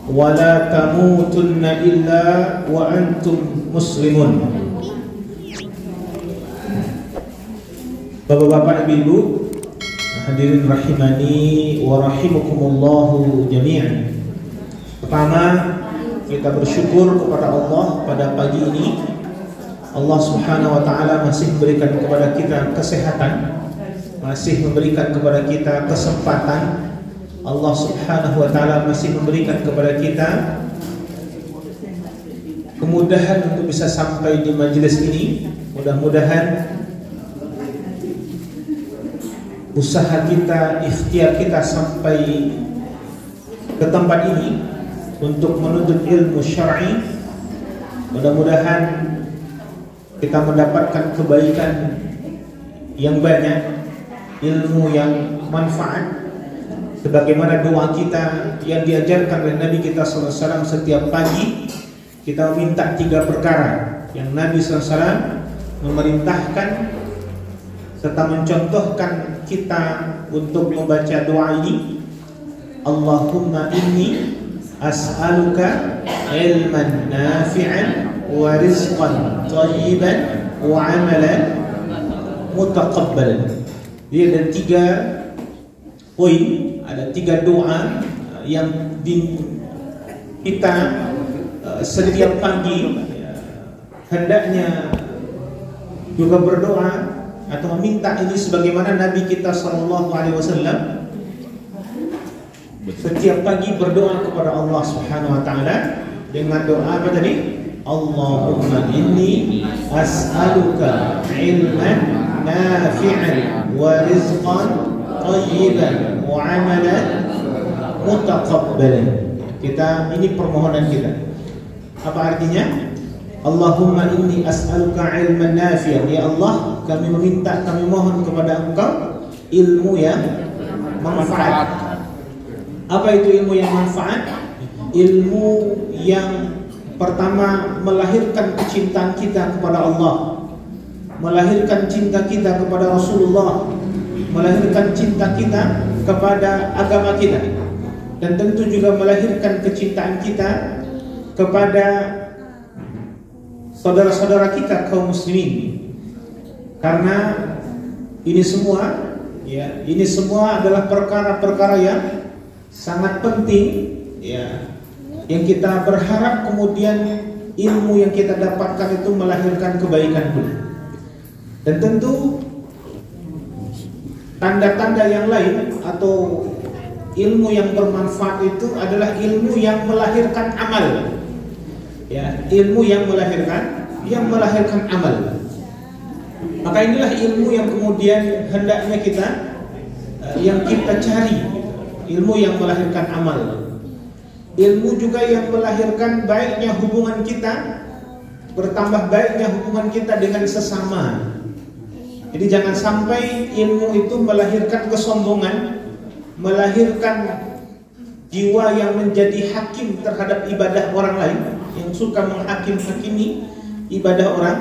wa la tamutunna illa wa antum muslimun. Bapak-bapak, ibu-ibu, hadirin rahimani wa rahimakumullahu jami'an. Pertama, kita bersyukur kepada Allah pada pagi ini. Allah Subhanahu wa taala masih memberikan kepada kita kesehatan, masih memberikan kepada kita kesempatan. Allah Subhanahu wa taala masih memberikan kepada kita kemudahan untuk bisa sampai di majelis ini. Mudah-mudahan usaha kita, ikhtiar kita sampai ke tempat ini untuk menuntut ilmu syar'i, mudah-mudahan kita mendapatkan kebaikan yang banyak, ilmu yang manfaat, sebagaimana doa kita yang diajarkan oleh Nabi kita SAW setiap pagi. Kita minta 3 perkara yang Nabi SAW memerintahkan serta mencontohkan kita untuk membaca doa ini. Allahumma inni as'aluka ilman nafi'an wa rizqan thayyiban wa amalan mutaqabbalan. Dia ada 3 poin, ada 3 doa yang kita setiap pagi hendaknya juga berdoa atau meminta ini, sebagaimana Nabi kita SAW setiap pagi berdoa kepada Allah Subhanahu wa taala dengan doa apa tadi? Allahumma inni as'aluka ilman nafi'an wa rizqan thayyiban wa amalan mutaqabbalan. Kita, ini permohonan kita. Apa artinya? Allahumma inni as'aluka ilman nafi'an. Ya Allah, kami meminta, kami mohon kepada Engkau ilmu yang manfaat. Apa itu ilmu yang manfaat? Ilmu yang pertama melahirkan kecintaan kita kepada Allah, melahirkan cinta kita kepada Rasulullah, melahirkan cinta kita kepada agama kita, dan tentu juga melahirkan kecintaan kita kepada saudara-saudara kita kaum muslimin. Karena ini semua ini semua adalah perkara-perkara yang sangat penting yang kita berharap kemudian ilmu yang kita dapatkan itu melahirkan kebaikan pula. Dan tentu tanda-tanda yang lain atau ilmu yang bermanfaat itu adalah ilmu yang melahirkan amal. Ilmu yang melahirkan amal. Maka inilah ilmu yang kemudian hendaknya kita yang kita cari, ilmu yang melahirkan amal. Ilmu juga yang melahirkan baiknya hubungan kita, bertambah baiknya hubungan kita dengan sesama. Jadi jangan sampai ilmu itu melahirkan kesombongan, melahirkan jiwa yang menjadi hakim terhadap ibadah orang lain, yang suka menghakim-hakimi ibadah orang.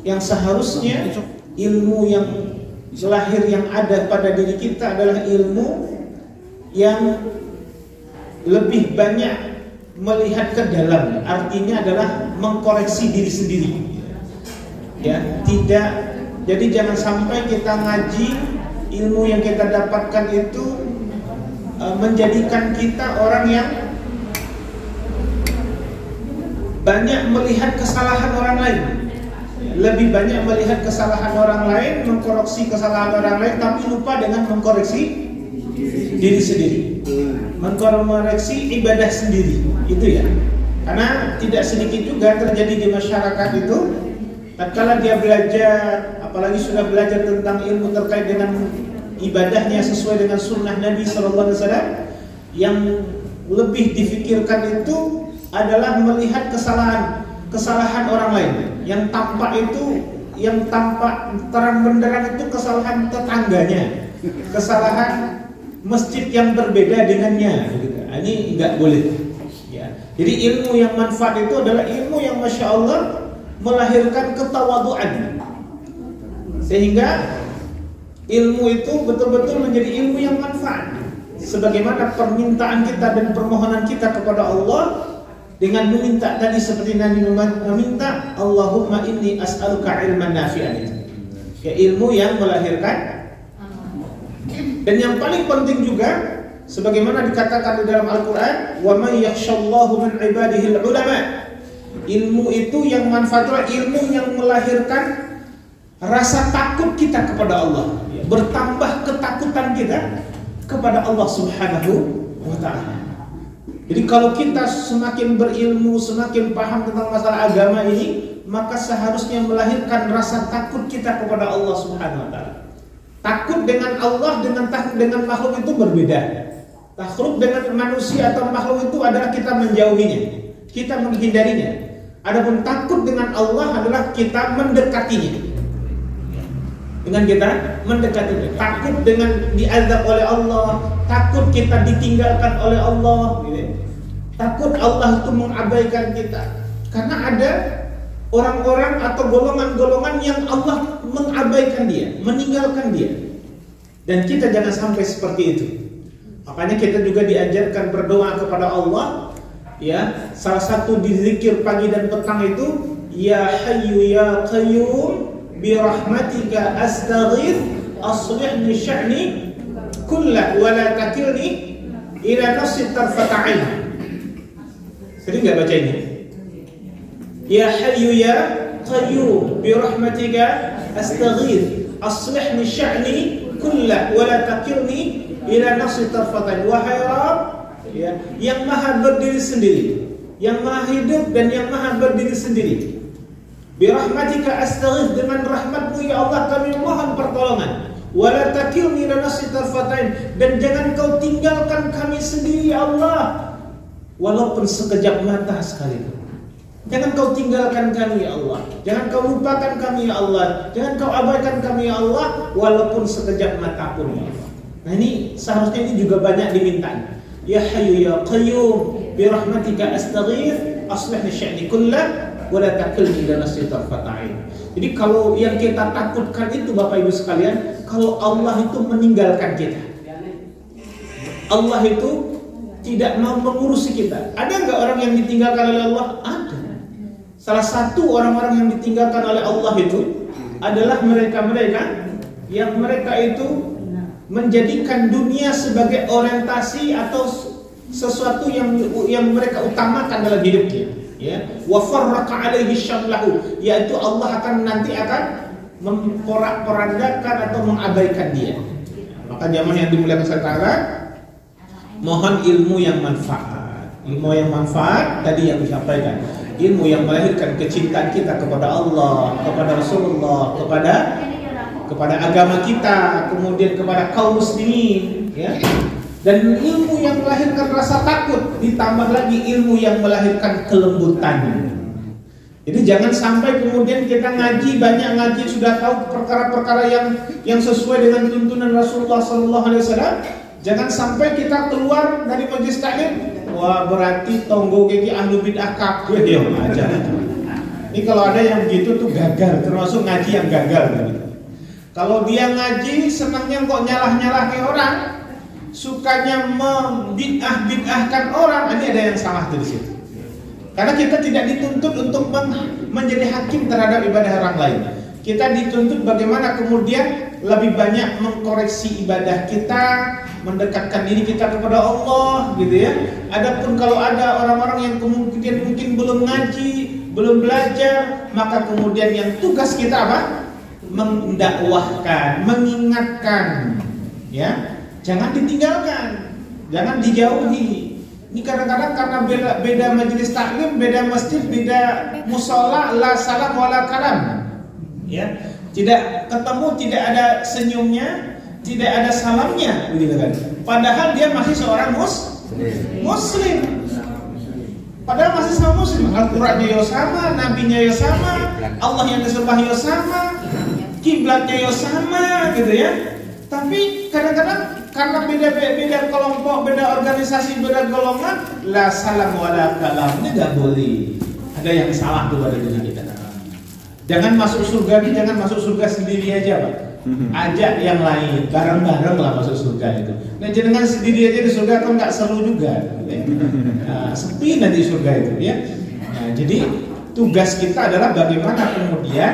Yang seharusnya ilmu yang lahir yang ada pada diri kita adalah ilmu yang lebih banyak melihat ke dalam, artinya adalah mengkoreksi diri sendiri. Tidak. Jadi jangan sampai kita ngaji, ilmu yang kita dapatkan itu menjadikan kita orang yang banyak melihat kesalahan orang lain. Lebih banyak melihat kesalahan orang lain, mengkoreksi kesalahan orang lain, tapi lupa dengan mengkoreksi diri sendiri, mengkoreksi ibadah sendiri. Itu ya. Karena tidak sedikit juga terjadi di masyarakat itu, tatkala dia belajar, apalagi sudah belajar tentang ilmu terkait dengan ibadahnya sesuai dengan sunnah Nabi SAW, yang lebih difikirkan itu adalah melihat kesalahan orang lain. Yang tampak terang benderang itu kesalahan tetangganya, kesalahan masjid yang berbeda dengannya. Ini nggak boleh. Jadi ilmu yang manfaat itu adalah ilmu yang Masya Allah melahirkan ketawaduan, sehingga ilmu itu betul-betul menjadi ilmu yang manfaat. sebagaimana permintaan kita dan permohonan kita kepada Allah dengan meminta tadi seperti Nabi meminta Allahumma inni as'aluka ilman nafi'an, ya ilmu yang melahirkan. Dan yang paling penting juga sebagaimana dikatakan di dalam Al-Qur'an, wa may yakhshallahu min ibadihi ulama. Ilmu itu yang manfaatnya ilmu yang melahirkan rasa takut kita kepada Allah, bertambah ketakutan kita kepada Allah Subhanahu wa ta'ala. Jadi kalau kita semakin berilmu, semakin paham tentang masalah agama ini, maka seharusnya melahirkan rasa takut kita kepada Allah Subhanahu wa ta'ala. Takut dengan Allah dengan takut dengan makhluk itu berbeda. Takut dengan manusia atau makhluk itu adalah kita menjauhinya, kita menghindarinya. Adapun takut dengan Allah adalah kita mendekatinya. Dengan kita mendekatinya, takut dengan diazab oleh Allah, takut kita ditinggalkan oleh Allah, gitu. Takut Allah itu mengabaikan kita. Karena ada orang-orang atau golongan-golongan yang Allah mengabaikan dia, meninggalkan dia. Dan kita jangan sampai seperti itu. Makanya kita juga diajarkan berdoa kepada Allah. Ya, salah satu di zikir pagi dan petang itu, ya hayyu ya qayyum bi rahmatika astaghith aslih li sya'ni kullah wa la takilni ila nafsi tarfata 'ain. Sering enggak baca ini? Ya hayyu ya qayyum bi rahmatika astaghith aslih li sya'ni kullah wa la takilni ila nafsi tarfata 'ain. Wahai Rabb, ya, yang maha berdiri sendiri, yang maha hidup dan yang maha berdiri sendiri. Birahmatika astaghith, dengan rahmatmu ya Allah kami mohon pertolongan. Wala takilni ila nafsi tarfatain, dan jangan kau tinggalkan kami sendiri ya Allah, walaupun sekejap mata sekalipun. Jangan kau tinggalkan kami ya Allah, jangan kau lupakan kami ya Allah, jangan kau abaikan kami ya Allah, walaupun sekejap mata pun ya Allah. Nah ini seharusnya ini juga banyak diminta. Ya hayyu ya qayyum bi rahmatika astaghith aslih li sya'ni kullah wa la takilni ila nafsi tarfata 'ain. Jadi kalau yang kita takutkan itu Bapak Ibu sekalian, kalau Allah itu meninggalkan kita, Allah itu tidak mau mengurusi kita. Ada enggak orang yang ditinggalkan oleh Allah? Ada. Salah satu orang-orang yang ditinggalkan oleh Allah itu adalah mereka-mereka yang mereka itu menjadikan dunia sebagai orientasi atau sesuatu yang mereka utamakan dalam hidupnya, ya. Wa farraqa 'alaihi syamlahu, yaitu Allah nanti akan memporak-porandakan atau mengabaikan dia. Maka jamaah yang dimuliakan sekarang, mohon ilmu yang manfaat. Ilmu yang manfaat tadi yang disampaikan, ilmu yang melahirkan kecintaan kita kepada Allah, kepada Rasulullah, kepada agama kita, kemudian kepada kaum muslimin, ya. Dan ilmu yang melahirkan rasa takut, ditambah lagi ilmu yang melahirkan kelembutan. Jadi jangan sampai kemudian kita ngaji, banyak ngaji, sudah tahu perkara-perkara yang sesuai dengan tuntunan Rasulullah SAW. Jangan sampai kita keluar dari majelis taklim, wah berarti tonggo gigi ahlu bid'ah kabeh ya aja. Ini kalau ada yang begitu tuh gagal, termasuk ngaji yang gagal gitu. Kalau dia ngaji senangnya kok nyalah-nyalah ke orang, sukanya membid'ah-bid'ahkan orang, ini ada yang salah di situ. Karena kita tidak dituntut untuk menjadi hakim terhadap ibadah orang lain. Kita dituntut bagaimana kemudian lebih banyak mengkoreksi ibadah kita, mendekatkan diri kita kepada Allah, gitu ya. Adapun kalau ada orang-orang yang kemudian mungkin belum ngaji, belum belajar, maka kemudian yang tugas kita apa? Mendakwahkan, mengingatkan, ya, jangan ditinggalkan, jangan dijauhi. Ini kadang-kadang karena beda majelis taklim, beda masjid, beda musola, la salam wala kalam, ya, tidak ketemu, tidak ada senyumnya, tidak ada salamnya, begitu kan? Padahal dia masih seorang muslim. Padahal masih sama muslim, Al-Qurannya ya sama, Nabinya ya sama, Allah yang disembah ya sama, kiblatnya ya sama, gitu ya. Tapi kadang-kadang karena beda kelompok, beda organisasi, beda golongan, la salam wala kalam, ini nggak boleh. Ada yang salah tuh pada diri kita. Jangan masuk surga sendiri aja, Pak. ajak yang lain, bareng-bareng lah masuk surga itu. Nah jenengan sendiri aja di surga kan nggak seru juga, ya. Nah, sepi nanti surga itu, ya. Nah, jadi tugas kita adalah bagaimana kemudian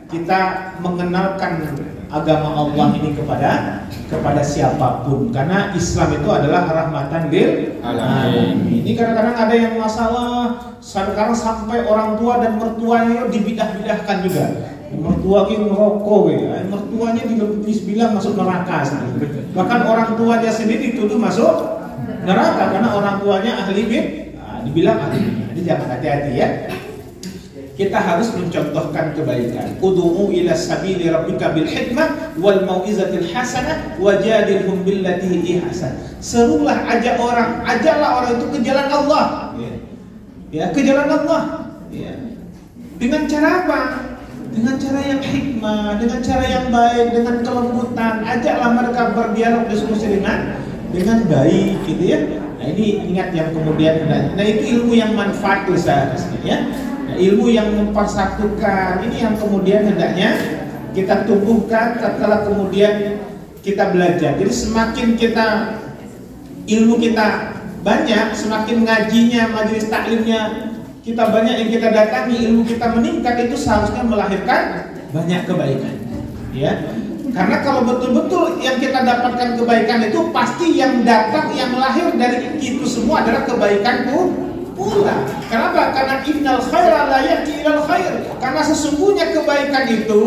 kita mengenalkan agama Allah ini kepada siapapun, karena Islam itu adalah rahmatan lil alamin. Ini kadang-kadang ada yang masalah sekarang sampai orang tua dan mertuanya dibidah-bidahkan juga. Mertua yang merokok, ya. Mertuanya dibilang masuk neraka. Bahkan orang tuanya sendiri dituduh masuk neraka karena orang tuanya ahli bid'ah, dibilang ahli bid'ah. Jadi jangan hati-hati, ya. Kita harus mencontohkan kebaikan. Ud'u ila sabili rabbika bil hikmah wal mau'izatil hasanah wajadilhum billati hi ahsan. Serulah, ajaklah orang itu ke jalan Allah. Ya, ke jalan Allah. Ya. Dengan cara apa? Dengan cara yang hikmah, dengan cara yang baik, dengan kelembutan. Ajaklah mereka berdialog, diskusi dengan baik, gitu ya. Nah ini ingat yang kemudian, nah itu ilmu yang manfaat seharusnya, ya. Nah, ilmu yang mempersatukan ini yang kemudian hendaknya kita tumbuhkan tatkala kemudian kita belajar. Jadi semakin ilmu kita banyak, semakin ngajinya, majelis taklimnya kita banyak yang kita datangi, ilmu kita meningkat, itu seharusnya melahirkan banyak kebaikan, ya. Karena kalau betul-betul yang kita dapatkan kebaikan itu pasti yang datang, yang lahir dari itu semua adalah kebaikan pula. Kenapa? Karena innal khaira la ya'ti ilal khair. Karena sesungguhnya kebaikan itu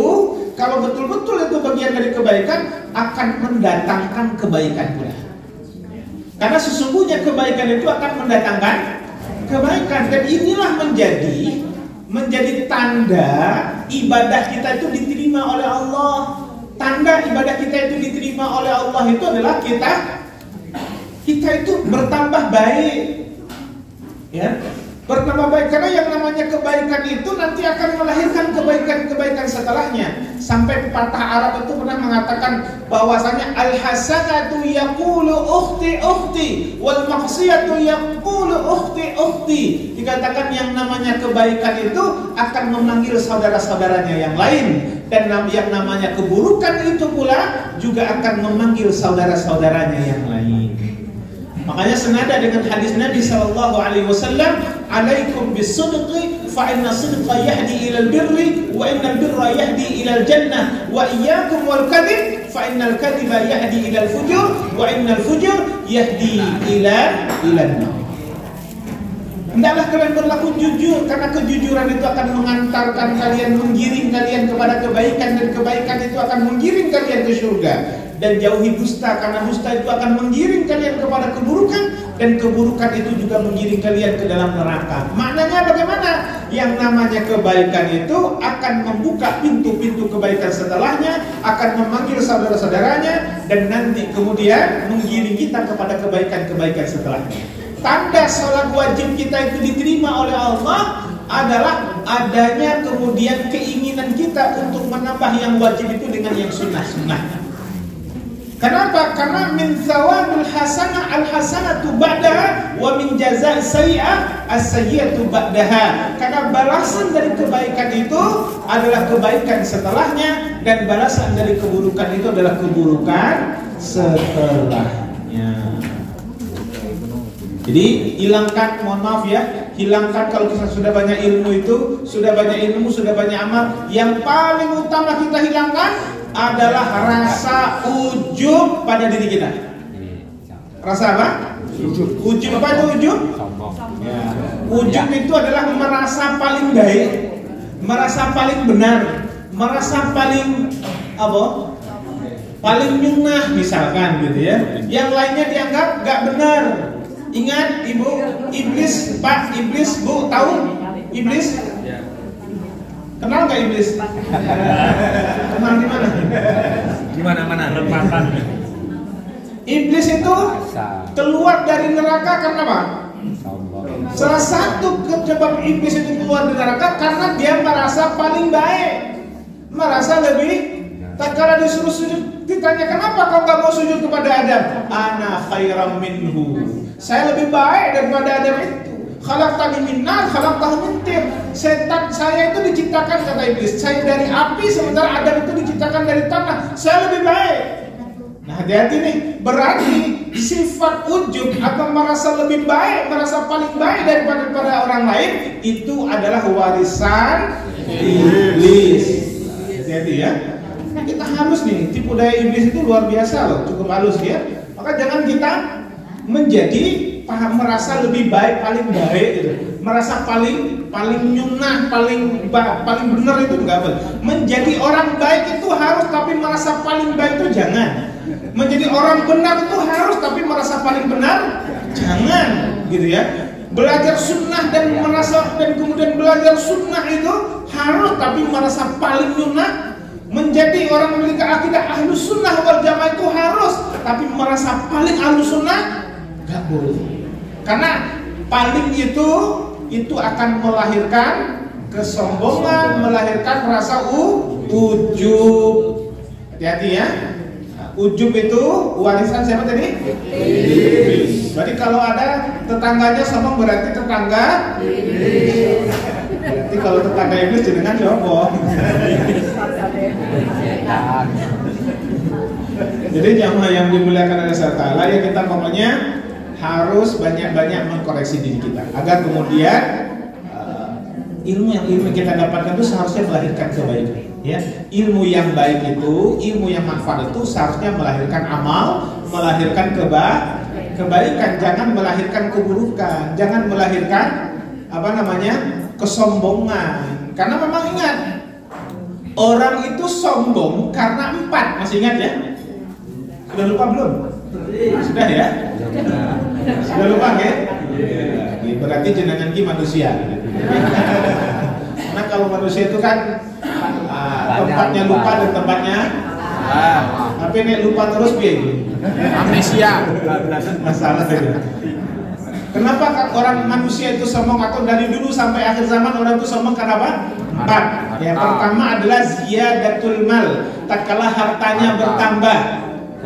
kalau betul-betul itu bagian dari kebaikan akan mendatangkan kebaikan pula. Karena sesungguhnya kebaikan itu akan mendatangkan kebaikan, dan inilah menjadi tanda ibadah kita itu diterima oleh Allah. Tanda ibadah kita itu diterima oleh Allah itu adalah kita itu bertambah baik, ya, bertambah baik. Karena yang namanya kebaikan itu nanti akan melahirkan kebaikan setelahnya. Sampai pepatah Arab itu pernah mengatakan bahwasanya al-hasanatu yaqulu ukhti wal maksiyatu yaqulu ukhti. Dikatakan yang namanya kebaikan itu akan memanggil saudara-saudaranya yang lain, dan yang namanya keburukan itu pula juga akan memanggil saudara-saudaranya yang lain. Makanya senada dengan hadis Nabi sallallahu alaihi wasallam, "Alaikum bis-sidqi fa inna sidqa yahdi ilal birri wa innal birra yahdi ilal jannah wa iyyakum wal kadhib fa innal kadhiba yahdi ilal fujur wa innal fujur yahdi ilan nar." Hendaklah kalian berlaku jujur, karena kejujuran itu akan mengantarkan kalian, menggiring kalian kepada kebaikan, dan kebaikan itu akan menggiring kalian ke surga. Dan jauhi dusta, karena dusta itu akan menggiring kalian kepada keburukan, dan keburukan itu juga menggiring kalian ke dalam neraka. Maknanya bagaimana? Yang namanya kebaikan itu akan membuka pintu-pintu kebaikan setelahnya, akan memanggil saudara-saudaranya, dan nanti kemudian menggiring kita kepada kebaikan-kebaikan setelahnya. Tanda sholat wajib kita itu diterima oleh Allah adalah adanya kemudian keinginan kita untuk menambah yang wajib itu dengan yang sunnah-sunnah. Kenapa? Karena min thawabil hasanah al-hasanatu ba'daha wa min jazaa'i sayyi'ah as-sayyi'atu ba'daha. Karena balasan dari kebaikan itu adalah kebaikan setelahnya, dan balasan dari keburukan itu adalah keburukan setelahnya. Jadi hilangkan, mohon maaf ya, hilangkan kalau kita sudah banyak ilmu itu, sudah banyak ilmu, sudah banyak amal, yang paling utama kita hilangkan adalah rasa ujub pada diri kita. Rasa apa? Ujub apa itu ujub? Ya. Ujub itu adalah merasa paling baik, merasa paling benar, merasa paling apa? Paling nyunah misalkan gitu ya. Yang lainnya dianggap gak benar. Ingat ibu, iblis, pak, iblis, bu, tahu iblis? Kenal nggak iblis? Kenal di mana? Di mana? Lepatan. Iblis itu keluar dari neraka karena apa? Salah satu penyebab iblis itu keluar dari neraka karena dia merasa paling baik, merasa lebih. Tatkala disuruh sujud, ditanya kenapa kau nggak mau sujud kepada Adam? Ana khairam minhu. Saya lebih baik daripada Adam itu. Khalaqtani min nar, khalaqtahu min tin. Setan saya itu diciptakan, kata iblis, saya dari api, sementara Adam itu diciptakan dari tanah. Saya lebih baik. Nah, hati-hati nih, berarti sifat ujub atau merasa lebih baik, merasa paling baik daripada orang lain, itu adalah warisan iblis. Hati-hati ya. Nah, kita harus nih, tipu daya iblis itu luar biasa loh, cukup halus ya. Maka jangan kita menjadi merasa lebih baik, paling baik gitu. Merasa paling nyunah, paling benar itu enggak boleh. Menjadi orang baik itu harus, tapi merasa paling baik itu jangan. Menjadi orang benar itu harus, tapi merasa paling benar jangan, gitu ya. Belajar sunnah dan kemudian belajar sunnah itu harus, tapi merasa paling nyunah. Menjadi orang memiliki akidah ahlus sunnah wal jamaah itu harus, tapi merasa paling ahlus sunnah enggak boleh. Karena paling itu akan melahirkan kesombongan, melahirkan rasa ujub. Hati-hati ya. Ujub itu warisan siapa tadi? Iblis. Berarti kalau ada tetangganya sombong berarti tetangga iblis. Berarti kalau tetangga iblis jenengan sombong. Jadi jamaah yang dimuliakan oleh Allah Ta'ala, ya kita pokoknya harus banyak-banyak mengkoreksi diri kita agar kemudian ilmu yang kita dapatkan itu seharusnya melahirkan kebaikan. Ya, ilmu yang baik itu, ilmu yang manfaat itu seharusnya melahirkan amal, melahirkan kebaikan, jangan melahirkan keburukan, jangan melahirkan kesombongan. Karena memang ingat, orang itu sombong karena 4, masih ingat ya? Sudah lupa belum? Sudah ya? Sudah lupa ya? Berarti jenengan ki manusia. Nah kalau manusia itu kan tempatnya lupa dan tempatnya tapi nek lupa terus piye? Amnesia. Masalah itu. Kenapa kan orang manusia itu sombong, atau dari dulu sampai akhir zaman orang itu sombong karena apa? 4. Yang pertama adalah ziyadatul mal, tatkala hartanya bertambah.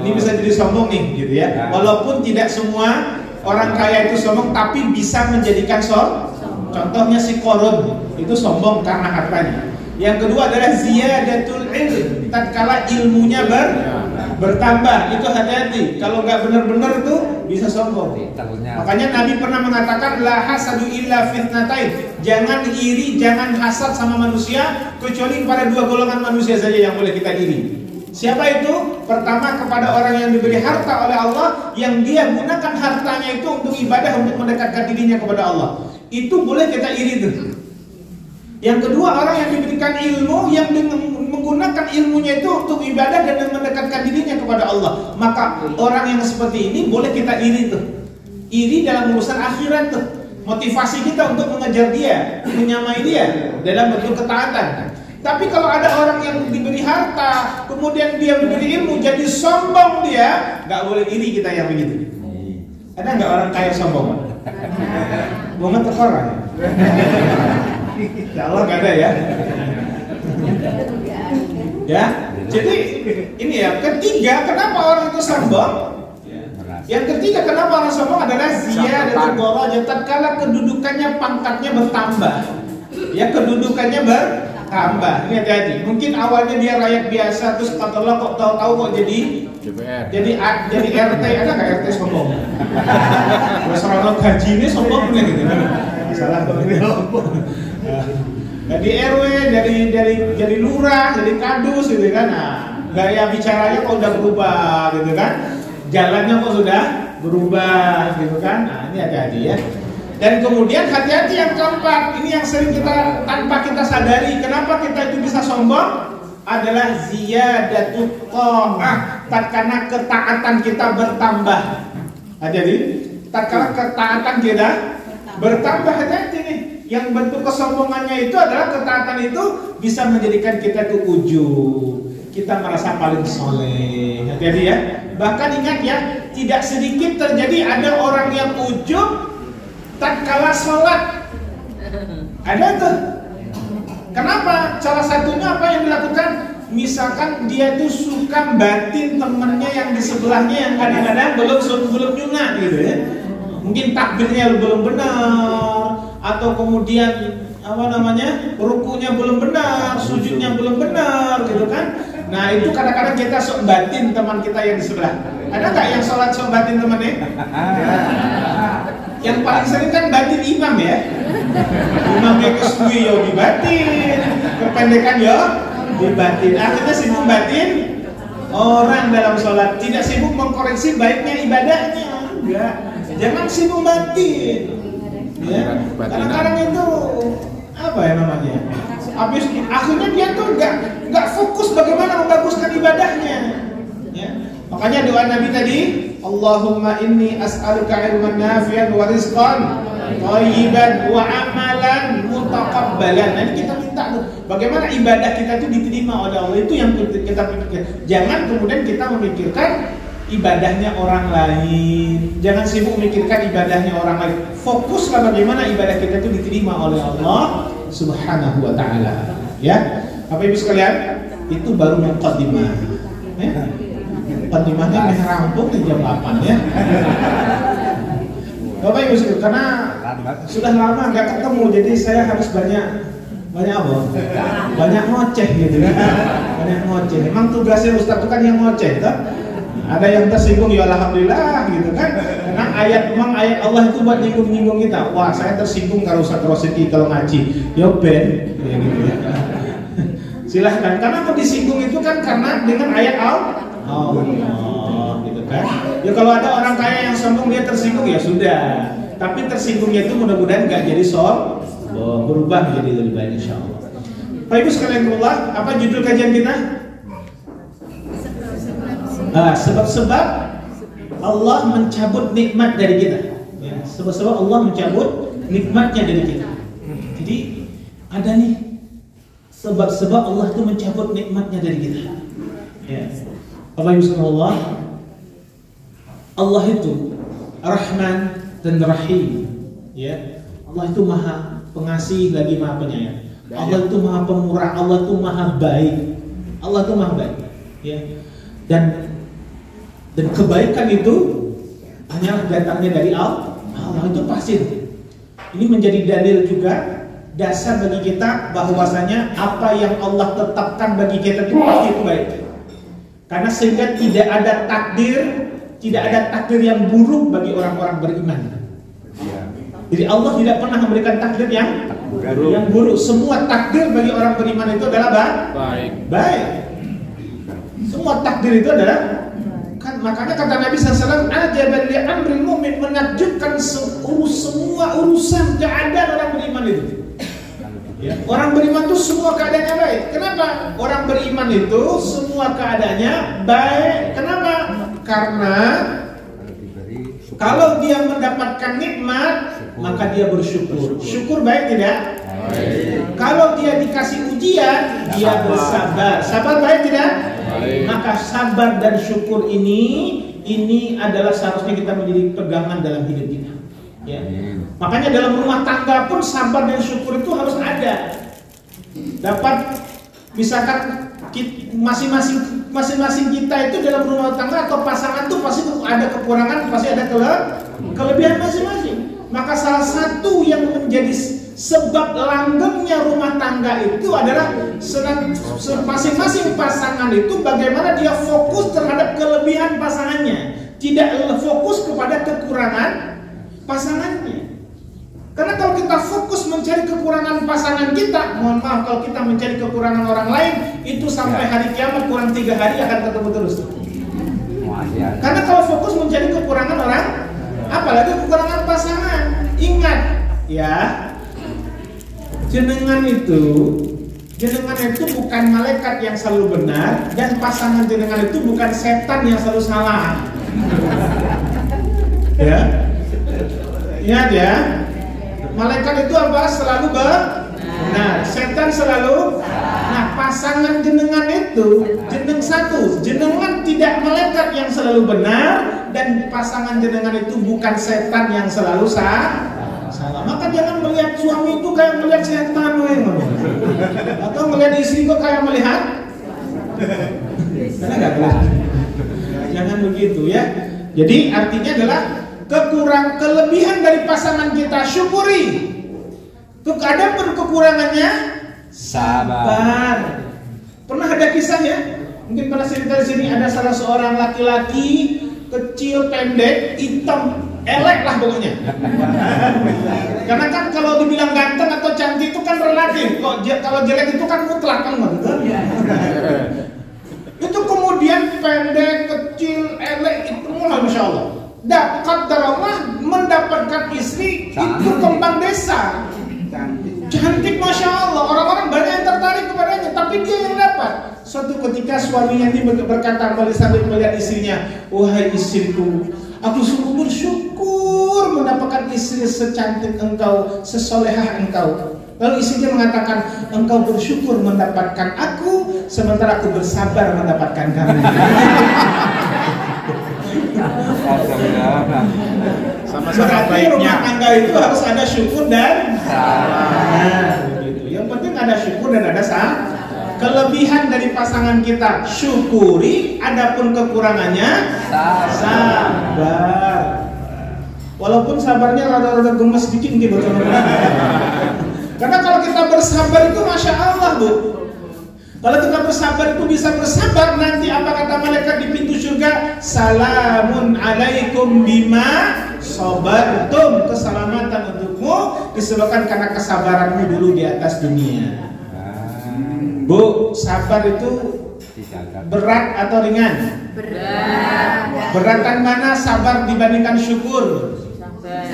Ini bisa jadi sombong nih, gitu ya. Walaupun tidak semua orang kaya itu sombong, tapi bisa menjadikan contohnya si Korun itu sombong karena hartanya. Yang kedua adalah ziyadatul ilm, tatkala ilmunya bertambah, itu hati-hati. Kalau nggak benar-benar itu bisa sombong. Makanya Nabi pernah mengatakan la hasadu illa fitnatain. Jangan iri, jangan hasad sama manusia kecuali pada 2 golongan manusia saja yang boleh kita iri. Siapa itu? Pertama, kepada orang yang diberi harta oleh Allah, yang dia gunakan hartanya itu untuk ibadah, untuk mendekatkan dirinya kepada Allah. Itu boleh kita iri tuh. Yang kedua, orang yang diberikan ilmu, yang menggunakan ilmunya itu untuk ibadah dan mendekatkan dirinya kepada Allah. Maka orang yang seperti ini boleh kita iri tuh. Iri dalam urusan akhirat tuh. Motivasi kita untuk mengejar dia, menyamai dia dalam bentuk ketaatan. Tapi kalau ada orang yang diberi harta, kemudian dia diberi ilmu, jadi sombong dia, nggak boleh iri kita yang begitu. Ada nggak orang kaya sombong? Bunga terkoran. Ya Allah nggak ada ya. Ya, jadi ini ya. Ketiga, kenapa orang itu sombong? Yang ketiga, kenapa orang sombong adalah ziyadatul darajat, tatkala kedudukannya, pangkatnya bertambah. Ya, kedudukannya bertambah. Ini hati-hati. Mungkin awalnya dia rakyat biasa, terus kata Allah kok tahu-tahu kok jadi RT. Ada nggak RT sombong? Terus orang gaji ini sombong nih gitu. Salah Jadi RW, dari lurah, jadi kadus gitu kan. Nah, gaya bicaranya kok udah berubah gitu kan. Jalannya kok sudah berubah gitu kan. Nah, ini hati-hati ya. Dan kemudian hati-hati yang keempat, ini yang sering kita tanpa kita sadari, kenapa kita itu bisa sombong, adalah ziyadatut ta'ah, tatkala ketaatan kita bertambah. Nah, jadi tatkala ketaatan kita bertambah, hati-hati nih. Yang bentuk kesombongannya itu adalah ketaatan itu bisa menjadikan kita itu ujub, kita merasa paling soleh. Hati-hati ya. Bahkan ingat ya, tidak sedikit terjadi ada orang yang ujub tatkala sholat. Ada tuh. Kenapa? Salah satunya apa yang dilakukan? Misalkan dia tuh suka batin temennya yang di sebelahnya yang kadang-kadang belum nyunat gitu ya. Mungkin takbirnya belum benar, atau kemudian rukunya belum benar, sujudnya belum benar gitu kan. Nah itu kadang-kadang kita sok batin teman kita yang di sebelah. Ada nggak yang sholat sok batin temannya? Yang paling sering kan batin imam ya. Imamnya kesui ya dibatin, kependekan ya dibatin. Akhirnya sibuk batin orang dalam sholat, tidak sibuk mengkoreksi baiknya ibadahnya. Enggak, jangan sibuk batin. Ya, kadang-kadang itu apa ya namanya? Akhirnya dia tuh nggak fokus bagaimana membaguskan ibadahnya. Ya. Makanya doa Nabi tadi, Allahumma inni as'aluka ilman nafi'an wa rizqan thayyiban wa amalan mutaqabbalan. Nah, ini kita minta tuh, bagaimana ibadah kita itu diterima oleh Allah, itu yang kita pikirkan. Jangan kemudian kita memikirkan ibadahnya orang lain. Jangan sibuk memikirkan ibadahnya orang lain. Fokuslah bagaimana ibadah kita itu diterima oleh Allah Subhanahu wa taala. Ya. Bapak Ibu sekalian, itu baru muqaddimah. Ya. Muqaddimahnya meh rampung di jam 8 ya. Bapak Ibu sekalian, karena sudah lama nggak ketemu, jadi saya harus banyak apa? Banyak ngoceh gitu ya. Banyak ngoceh. Memang tugasnya Ustaz itu kan yang ngoceh, toh? Ada yang tersinggung ya alhamdulillah gitu kan. Karena ayat Allah itu buat nyinggung kita. Wah, saya tersinggung kalau Ustaz Rosidi kalau ngaji. Ya ben ya gitu ya. Silahkan, karena mau disinggung itu kan karena dengan ayat Allah gitu kan. Ya kalau ada orang kaya yang sombong dia tersinggung ya sudah. Tapi tersinggungnya itu mudah-mudahan nggak jadi berubah menjadi lebih baik insyaallah. Bapak Ibu sekalian Allah, apa judul kajian kita? Sebab-sebab Allah mencabut nikmat dari kita. Ya, sebab-sebab Allah mencabut nikmatnya dari kita. Jadi ada nih sebab-sebab Allah itu mencabut nikmatnya dari kita. Ya. Bapak Ibu sekalian, Allah itu Rahman dan Rahim. Ya. Allah itu Maha Pengasih lagi Maha Penyayang. Allah itu Maha Pemurah, Allah itu Maha Baik. Allah itu Maha Baik. Ya. Dan kebaikan itu hanya datangnya dari Allah. Allah itu pasti. Ini menjadi dalil juga, dasar bagi kita bahwasanya apa yang Allah tetapkan bagi kita itu pasti itu baik. Karena sehingga tidak ada takdir yang buruk bagi orang-orang beriman. Jadi Allah tidak pernah memberikan takdir yang buruk. Semua takdir bagi orang beriman itu adalah baik. Semua takdir itu adalah makanya kata Nabi SAW, ajaban li amril mu'min, menakjubkan semua urusan keadaan orang beriman itu. Ya. Orang beriman itu semua keadaannya baik. Kenapa? Orang beriman itu semua keadaannya baik. Kenapa? Karena kalau dia mendapatkan nikmat, maka dia bersyukur. Syukur baik tidak? Baik. Kalau dia dikasih ujian, dia bersabar. Sabar baik tidak? Baik. Maka sabar dan syukur ini adalah seharusnya kita menjadi pegangan dalam hidup kita. Ya. Makanya dalam rumah tangga pun sabar dan syukur itu harus ada. Dapat misalkan masing-masing kita itu dalam rumah tangga atau pasangan itu pasti ada kekurangan, pasti ada kelebihan masing-masing. Maka salah satu yang menjadi sebab langgengnya rumah tangga itu adalah masing-masing pasangan itu bagaimana dia fokus terhadap kelebihan pasangannya, tidak fokus kepada kekurangan pasangannya. Karena kalau kita fokus mencari kekurangan pasangan kita, mohon maaf, kalau kita mencari kekurangan orang lain, itu sampai hari kiamat kurang 3 hari akan ketemu terus. Karena kalau fokus mencari kekurangan orang, apalagi kekurangan pasangan, ingat ya, jenengan itu bukan malaikat yang selalu benar, dan pasangan jenengan itu bukan setan yang selalu salah. Ya. Ingat ya, malaikat itu apa? Selalu benar, setan selalu. Nah, pasangan jenengan itu jenengan tidak malaikat yang selalu benar, dan pasangan jenengan itu bukan setan yang selalu salah. Maka jangan melihat suami itu kayak melihat setan, atau melihat istri kok kayak melihat. Karena nggak boleh. Jangan begitu ya. Jadi artinya adalah kelebihan dari pasangan kita syukuri. Adapun kekurangannya sabar. Pernah ada kisah ya? Mungkin pernah cerita di sini, ada salah seorang laki-laki kecil, pendek, hitam, elek lah pokoknya. Karena kan kalau dibilang ganteng atau cantik itu kan relatif. Kalau jelek itu kan mutlak kan, betul? Itu kemudian pendek, kecil, elek itu mulai masya Allah. Dapat Allah mendapatkan istri itu kembang desa. Cantik masya Allah, orang-orang banyak yang tertarik kepadanya, tapi dia yang dapat. Suatu ketika suaminya ini berkata sambil melihat istrinya, wahai istriku, aku sungguh bersyukur mendapatkan istri secantik engkau, sesolehah engkau. Lalu istrinya mengatakan, engkau bersyukur mendapatkan aku, sementara aku bersabar mendapatkan kamu. Sama-sama baiknya. Rumah tangga itu harus ada syukur dan sabar. Yang penting ada syukur dan ada sabar. Kelebihan dari pasangan kita syukuri, adapun kekurangannya sabar. Walaupun sabarnya rada-rada gemes dikit gitu teman-teman. Karena kalau kita bersabar itu masya Allah bu. Kalau kita bersabar itu bisa bersabar, nanti apa kata malaikat di pintu surga? Salamun alaikum bima sabartum, keselamatan untukmu disebabkan karena kesabaranmu dulu di atas dunia. Bu, sabar itu berat atau ringan? Berat. Beratan mana sabar dibandingkan syukur? Sabar.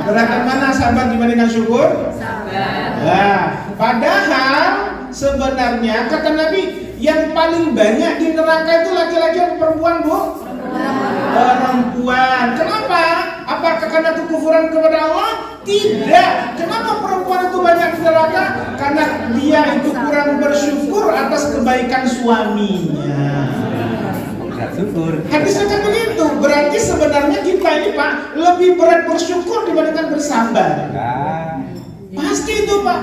Beratan mana sabar dibandingkan syukur? Sabar. Nah, padahal sebenarnya kata Nabi yang paling banyak di neraka itu laki-laki atau perempuan, Bu? Perempuan. Kenapa? Apakah karena kekufuran kepada Allah? Tidak. Kenapa perempuan itu banyak di neraka? Karena dia itu kurang bersyukur atas kebaikan suaminya. Hadisnya kan begitu. Berarti sebenarnya kita ini Pak lebih berat bersyukur dibandingkan bersabar. Pasti itu Pak.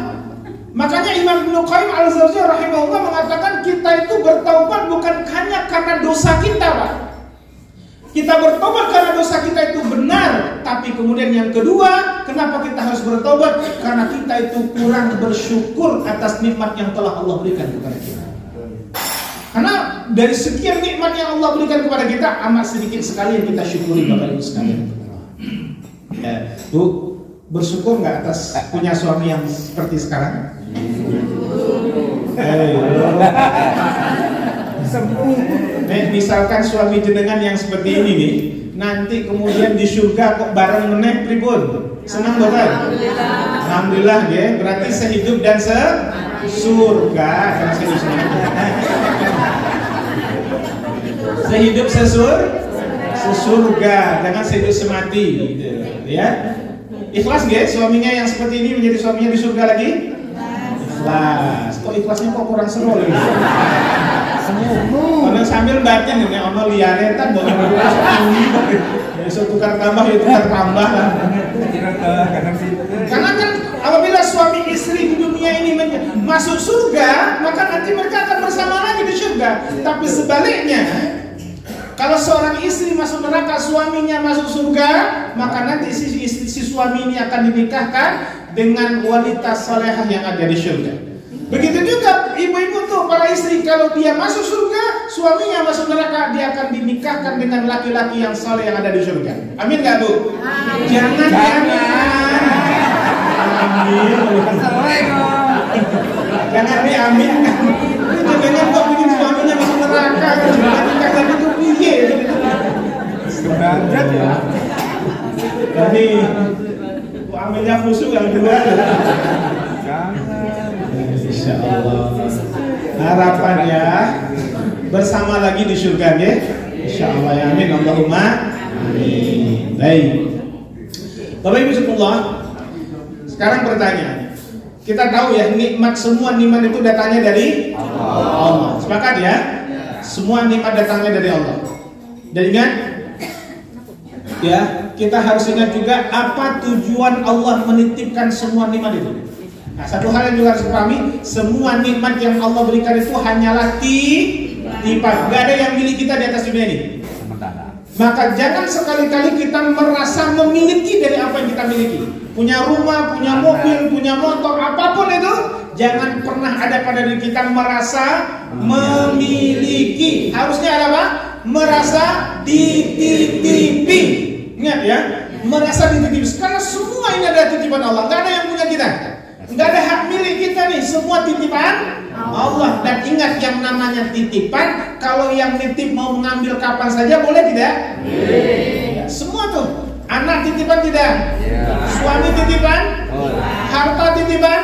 Makanya Imam Ibnu Qayyim al-Jauziyah rahimahullah mengatakan kita itu bertaubat bukan hanya karena dosa kita Pak. Kita bertobat karena dosa kita itu benar, tapi kemudian yang kedua, kenapa kita harus bertobat? Karena kita itu kurang bersyukur atas nikmat yang telah Allah berikan kepada kita. Karena dari sekian nikmat yang Allah berikan kepada kita, amat sedikit sekali yang kita syukuri Bapak Ibu sekalian. Ya, Bu, bersyukur nggak atas punya suami yang seperti sekarang? Misalkan suami jenengan yang seperti ini nih, nanti kemudian di surga kok bareng meneh pripun? Senang betul? Alhamdulillah ya, berarti sehidup dan sesurga dan sehidup sesurga, jangan sehidup semati gitu, ya. Ikhlas nggih suaminya yang seperti ini menjadi suaminya di surga lagi? Ikhlas. Kok ikhlasnya kok kurang seru lagi? Ono sambil baca nih, ono liane tan boleh besok tukar tambah ya tukar tambah lah. Karena kan apabila suami istri di dunia ini masuk surga, maka nanti mereka akan bersama lagi di surga. Tapi sebaliknya, kalau seorang istri masuk neraka, suaminya masuk surga, maka nanti si suami ini akan dinikahkan dengan wanita salehah yang ada di surga. Begitu juga ibu-ibu tuh, para istri, kalau dia masuk surga, suaminya masuk neraka, dia akan dinikahkan dengan laki-laki yang saleh yang ada di surga. Amin gak Bu? Amin. Jangan. Amin. Jangan amin. Jangan kok bikin suaminya masuk neraka, nikahkan itu piye? Sebenarnya ya. Jadi amalnya khusyuk yang kedua. Insya Allah. Harapannya bersama lagi di surga ya. Insya Allah ya amin. Allahumma amin. Baik. Bapak Ibu sekalian, sekarang pertanyaan. Kita tahu ya nikmat, semua nikmat itu datangnya dari Allah. Sepakat ya? Semua nikmat datangnya dari Allah. Dan ingat ya, kita harus ingat juga apa tujuan Allah menitipkan semua nikmat itu. Nah, satu hal yang juga harus dipahami, semua nikmat yang Allah berikan itu hanyalah tipat. Gak ada yang milik kita di atas dunia ini. Maka jangan sekali-kali kita merasa memiliki dari apa yang kita miliki. Punya rumah, punya mobil, punya motor, apapun itu, jangan pernah ada pada diri kita merasa memiliki. Harusnya ada apa? Merasa dititipi. Ingat ya, merasa dititipi. Karena semua ini adalah titipan Allah. Gak ada yang punya kita. Gak ada hak milik kita nih. Semua titipan Allah. Dan ingat yang namanya titipan, kalau yang nitip mau mengambil kapan saja boleh tidak? Ya, semua tuh. Anak titipan tidak? Suami titipan? Harta titipan?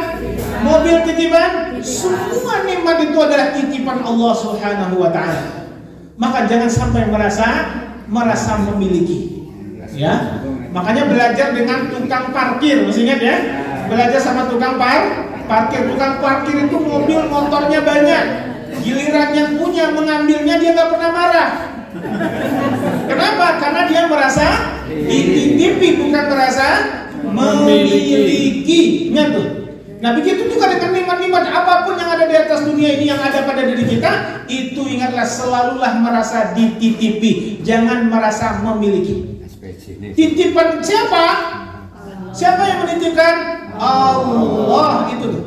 Mobil titipan? Semua nikmat itu adalah titipan Allah Subhanahu wa ta'ala. Maka jangan sampai merasa memiliki. Ya. Makanya belajar dengan tukang parkir, masih ingat ya? Belajar sama tukang parkir. Tukang parkir itu mobil motornya banyak. Giliran yang punya mengambilnya dia nggak pernah marah. Kenapa? Karena dia merasa dititipi, bukan merasa memiliki. Ingat tuh. Nah begitu juga dengan nikmat-nikmat apapun yang ada di atas dunia ini yang ada pada diri kita, itu ingatlah selalulah merasa dititipi, jangan merasa memiliki. Titipan siapa? Siapa yang menitipkan? Allah itu tuh.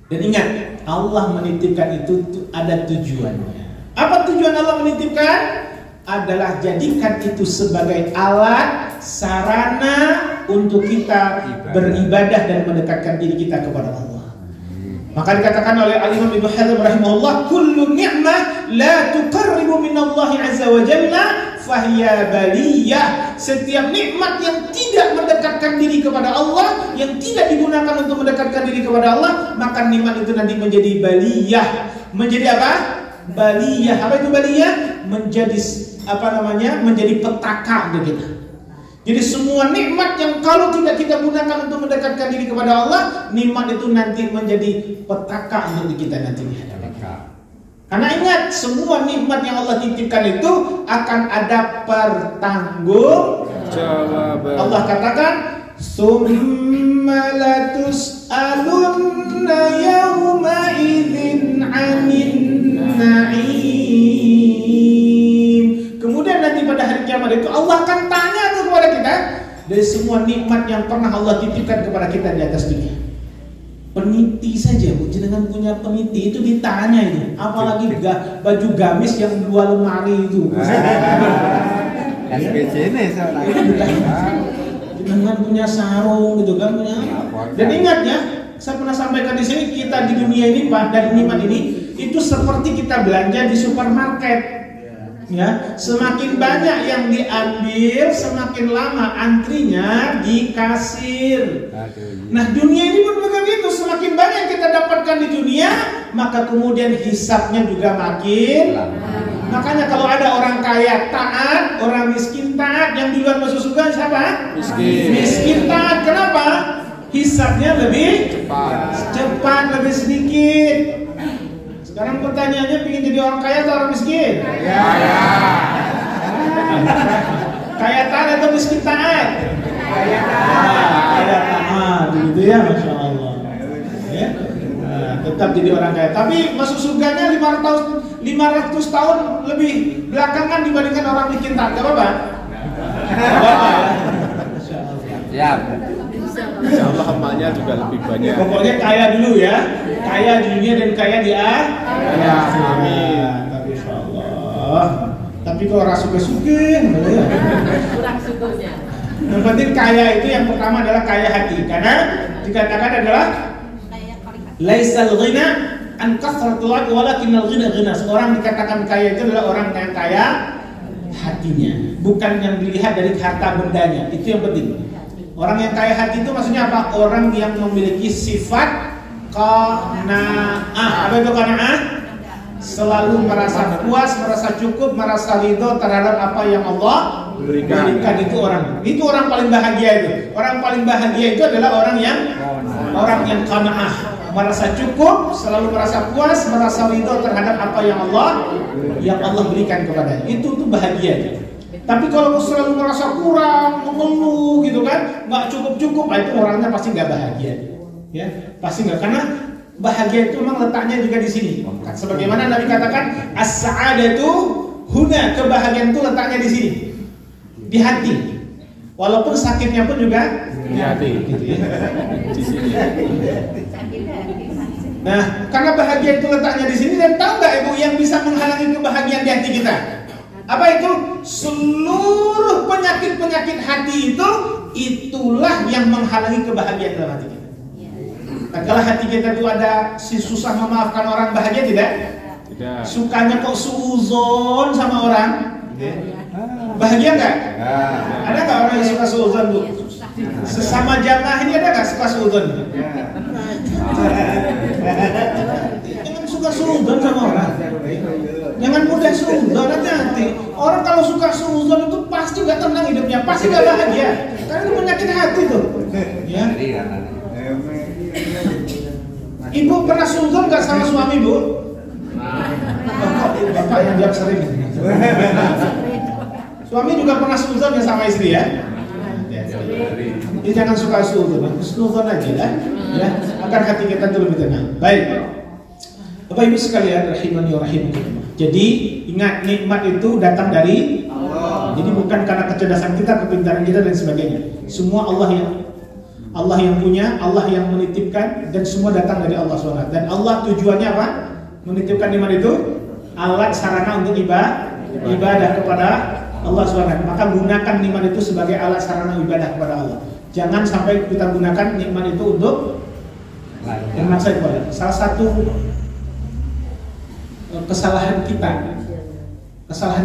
Dan ingat, Allah menitipkan itu ada tujuannya. Apa tujuan Allah menitipkan? Adalah jadikan itu sebagai alat, sarana untuk kita beribadah dan mendekatkan diri kita kepada Allah. Maka dikatakan oleh Al-Imam Ibnu Hazm rahimahullah, kullu ni'mah la tuqarribu minallahi azza wa jalla fahiya baliyah. Setiap nikmat yang tidak mendekatkan diri kepada Allah, yang tidak digunakan untuk mendekatkan diri kepada Allah, maka nikmat itu nanti menjadi baliyah. Menjadi apa? Baliyah. Apa itu baliyah? Menjadi menjadi petaka untuk kita. Jadi semua nikmat yang kalau tidak kita gunakan untuk mendekatkan diri kepada Allah, nikmat itu nanti menjadi petaka untuk kita nantinya. Karena ingat, semua nikmat yang Allah titipkan itu akan ada pertanggungjawaban. Allah katakan, "Tsumma latus'alunna yawma idzin 'anin na'im." Kemudian nanti pada hari kiamat itu Allah akan tanya kepada kita dari semua nikmat yang pernah Allah titipkan kepada kita di atas dunia. Peniti saja, Bu, jenengan punya peniti itu ditanya itu. Apalagi baju gamis yang 2 lemari itu. Jenengan punya sarung gitu kan punya. Dan ingat ya, saya pernah sampaikan di sini, kita di dunia ini Pak, dan nikmat ini itu seperti kita belanja di supermarket. Ya, semakin banyak yang diambil, semakin lama antrinya di kasir. Nah, dunia ini pun begitu, semakin banyak yang kita dapatkan di dunia, maka kemudian hisabnya juga makin lama. Makanya kalau ada orang kaya taat, orang miskin taat, yang duluan masuk surga siapa? Miskin taat. Kenapa? Hisabnya lebih cepat, lebih sedikit. Sekarang pertanyaannya, ingin jadi orang kaya atau orang miskin? Kaya taat atau miskin taat? Kaya taat, gitu ya, Masya Allah. Ya? Nah, tetap jadi orang kaya. Tapi masuk surganya 500 tahun lebih belakangan dibandingkan orang miskin taat. Gak apa-apa? Siap. Insya Allah amalnya juga lebih banyak. Pokoknya kaya dulu ya, kaya di dunia dan kaya di akhirat. Amin. Tapi Insya Allah. Tapi kalau rasa suka-suka, kurang syukurnya. yang penting kaya itu yang pertama adalah kaya hati, karena dikatakan adalah laisal ghina an kasratul walakinnal ghina ghina. Seorang dikatakan kaya itu adalah orang yang kaya hatinya, bukan yang dilihat dari harta bendanya. Itu yang penting. Orang yang kaya hati itu maksudnya apa? Orang yang memiliki sifat qanaah. Apa itu qanaah? Selalu merasa puas, merasa cukup, merasa ridho terhadap apa yang Allah berikan. Itu orang paling bahagia itu. Orang paling bahagia itu adalah orang yang qanaah, merasa cukup, selalu merasa puas, merasa ridho terhadap apa yang Allah berikan kepadanya. Itu bahagia. Tapi kalau selalu merasa kurang, mengeluh gitu kan, nggak cukup, itu orangnya pasti nggak bahagia, ya, pasti nggak. Karena bahagia itu memang letaknya juga di sini. Sebagaimana Nabi katakan, as-sa'adatu Huna, kebahagiaan itu letaknya di sini, di hati. Walaupun sakitnya pun juga Di hati. gitu ya. Di sini. Nah, karena bahagia itu letaknya di sini, dan tahu nggak ibu yang bisa menghalangi kebahagiaan di hati kita? Apa itu? Seluruh penyakit hati itu, itulah yang menghalangi kebahagiaan dalam hati kita. Kalau hati kita itu ada susah memaafkan orang, bahagia tidak? Tidak. Sukanya kok suuzon sama orang, bahagia nggak? Ada nggak orang yang suka suuzon, Bu? Sesama jamaah ini ada nggak suka suuzon? Jangan suka suuzon sama orang. Jangan mudah suuzon, hati-hati. Orang kalau suka suuzon itu pasti nggak tenang hidupnya, pasti nggak bahagia. Karena itu penyakit hati tuh. Ya. Ibu pernah suuzon nggak sama suami, Bu? Bapak yang diam sering. Suami juga pernah suuzon ya sama istri ya? Jadi jangan suka suuzon aja lah, ya, agar hati kita itu lebih tenang. Baik, Bapak Ibu sekalian, rahimani wa rahimakumullah. Jadi ingat, nikmat itu datang dari Allah. Jadi bukan karena kecerdasan kita, kepintaran kita dan sebagainya. Semua Allah yang punya, Allah yang menitipkan, dan semua datang dari Allah SWT. Dan Allah tujuannya apa? Menitipkan nikmat itu alat sarana untuk ibadah kepada Allah SWT. Maka gunakan nikmat itu sebagai alat sarana ibadah kepada Allah. Jangan sampai kita gunakan nikmat itu untuk bermaksud kepada. Salah satu kesalahan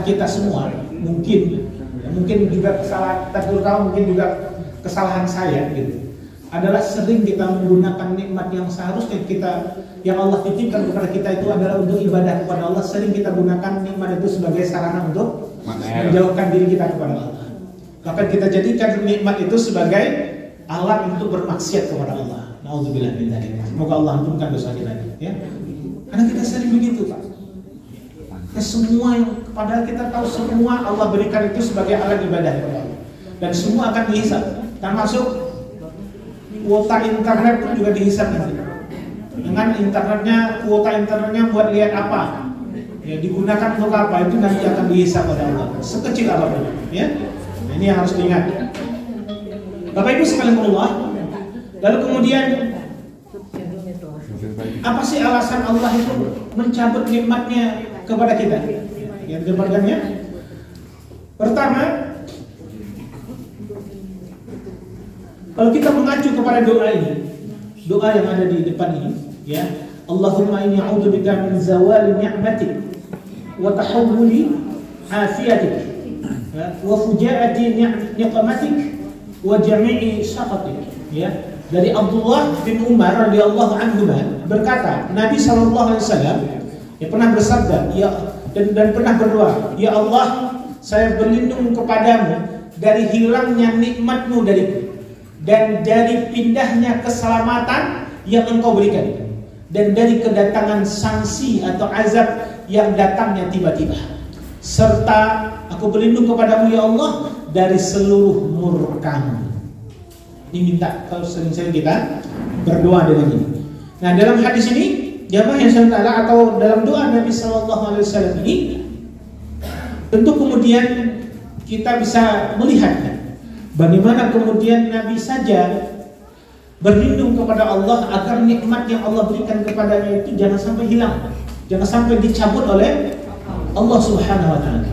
kita semua, mungkin juga kesalahan, terutama mungkin juga kesalahan saya gitu, adalah sering kita menggunakan nikmat yang seharusnya yang Allah titipkan kepada kita itu adalah untuk ibadah kepada Allah. Sering kita gunakan nikmat itu sebagai sarana untuk menjauhkan diri kita kepada Allah. Bahkan kita jadikan nikmat itu sebagai alat untuk bermaksiat kepada Allah. Nauzubillah min dzalik. Semoga Allah ampunkan dosa kita, ya. Karena kita sering begitu, Pak. Semua yang padahal kita tahu semua Allah berikan itu sebagai alat ibadah kepada Allah. Dan semua akan dihisab. Termasuk kuota internet pun juga dihisab nanti. Dengan kuota internetnya buat lihat apa, ya, digunakan untuk apa, itu nanti akan dihisab oleh Allah, sekecil apapun, ya. Nah, ini yang harus diingat, Bapak Ibu sekalian Allah. Lalu kemudian, apa sih alasan Allah itu mencabut nikmatnya kepada kita? Yang didapatkannya, pertama, kalau kita mengacu kepada doa ini, doa yang ada di depan ini, ya, Allahumma inni a'udzubika min zawali ni'matik wa tahawuli afiyatik wa fujaati niqmatik wa jami'i syaqatik, ya. Dari Abdullah bin Umar radhiyallahu anhu berkata, Nabi sallallahu alaihi wasallam yang pernah bersabda, ya, dan pernah berdoa, ya Allah, saya berlindung kepadamu dari hilangnya nikmatmu dariku, dan dari pindahnya keselamatan yang engkau berikan, dan dari kedatangan sanksi atau azab yang datangnya tiba-tiba, serta aku berlindung kepadamu ya Allah dari seluruh murkamu. Ini minta kalau sering-sering kita berdoa dengan ini. Nah, dalam hadis ini jamaah yang saya taala, atau dalam doa Nabi Sallallahu Alaihi Wasallam ini, tentu kemudian kita bisa melihat bagaimana kemudian Nabi saja berlindung kepada Allah agar nikmat yang Allah berikan kepadanya itu jangan sampai hilang, jangan sampai dicabut oleh Allah Subhanahu wa taala.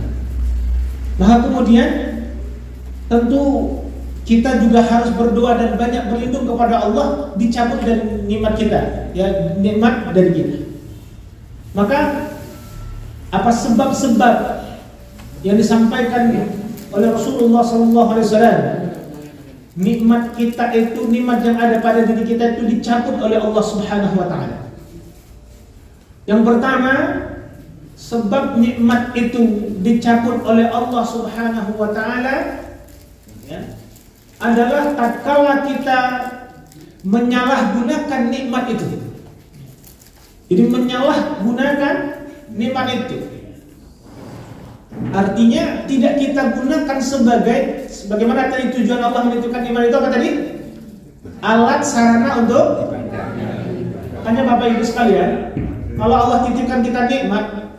Maka kemudian tentu kita juga harus berdoa dan banyak berlindung kepada Allah dicabut dari nikmat kita, ya, nikmat dari kita. Maka apa sebab-sebab yang disampaikan oleh Rasulullah SAW, nikmat kita itu, nikmat yang ada pada diri kita itu dicabut oleh Allah Subhanahu wa taala. Yang pertama, sebab nikmat itu dicabut oleh Allah Subhanahu wa taala, ya, adalah tatkala kita menyalahgunakan nikmat itu. Jadi menyalahgunakan nikmat itu, artinya tidak kita gunakan sebagaimana tadi tujuan Allah menentukan nikmat itu apa tadi? Alat sarana untuk. Makanya Bapak Ibu sekalian, kalau Allah titipkan kita nikmat,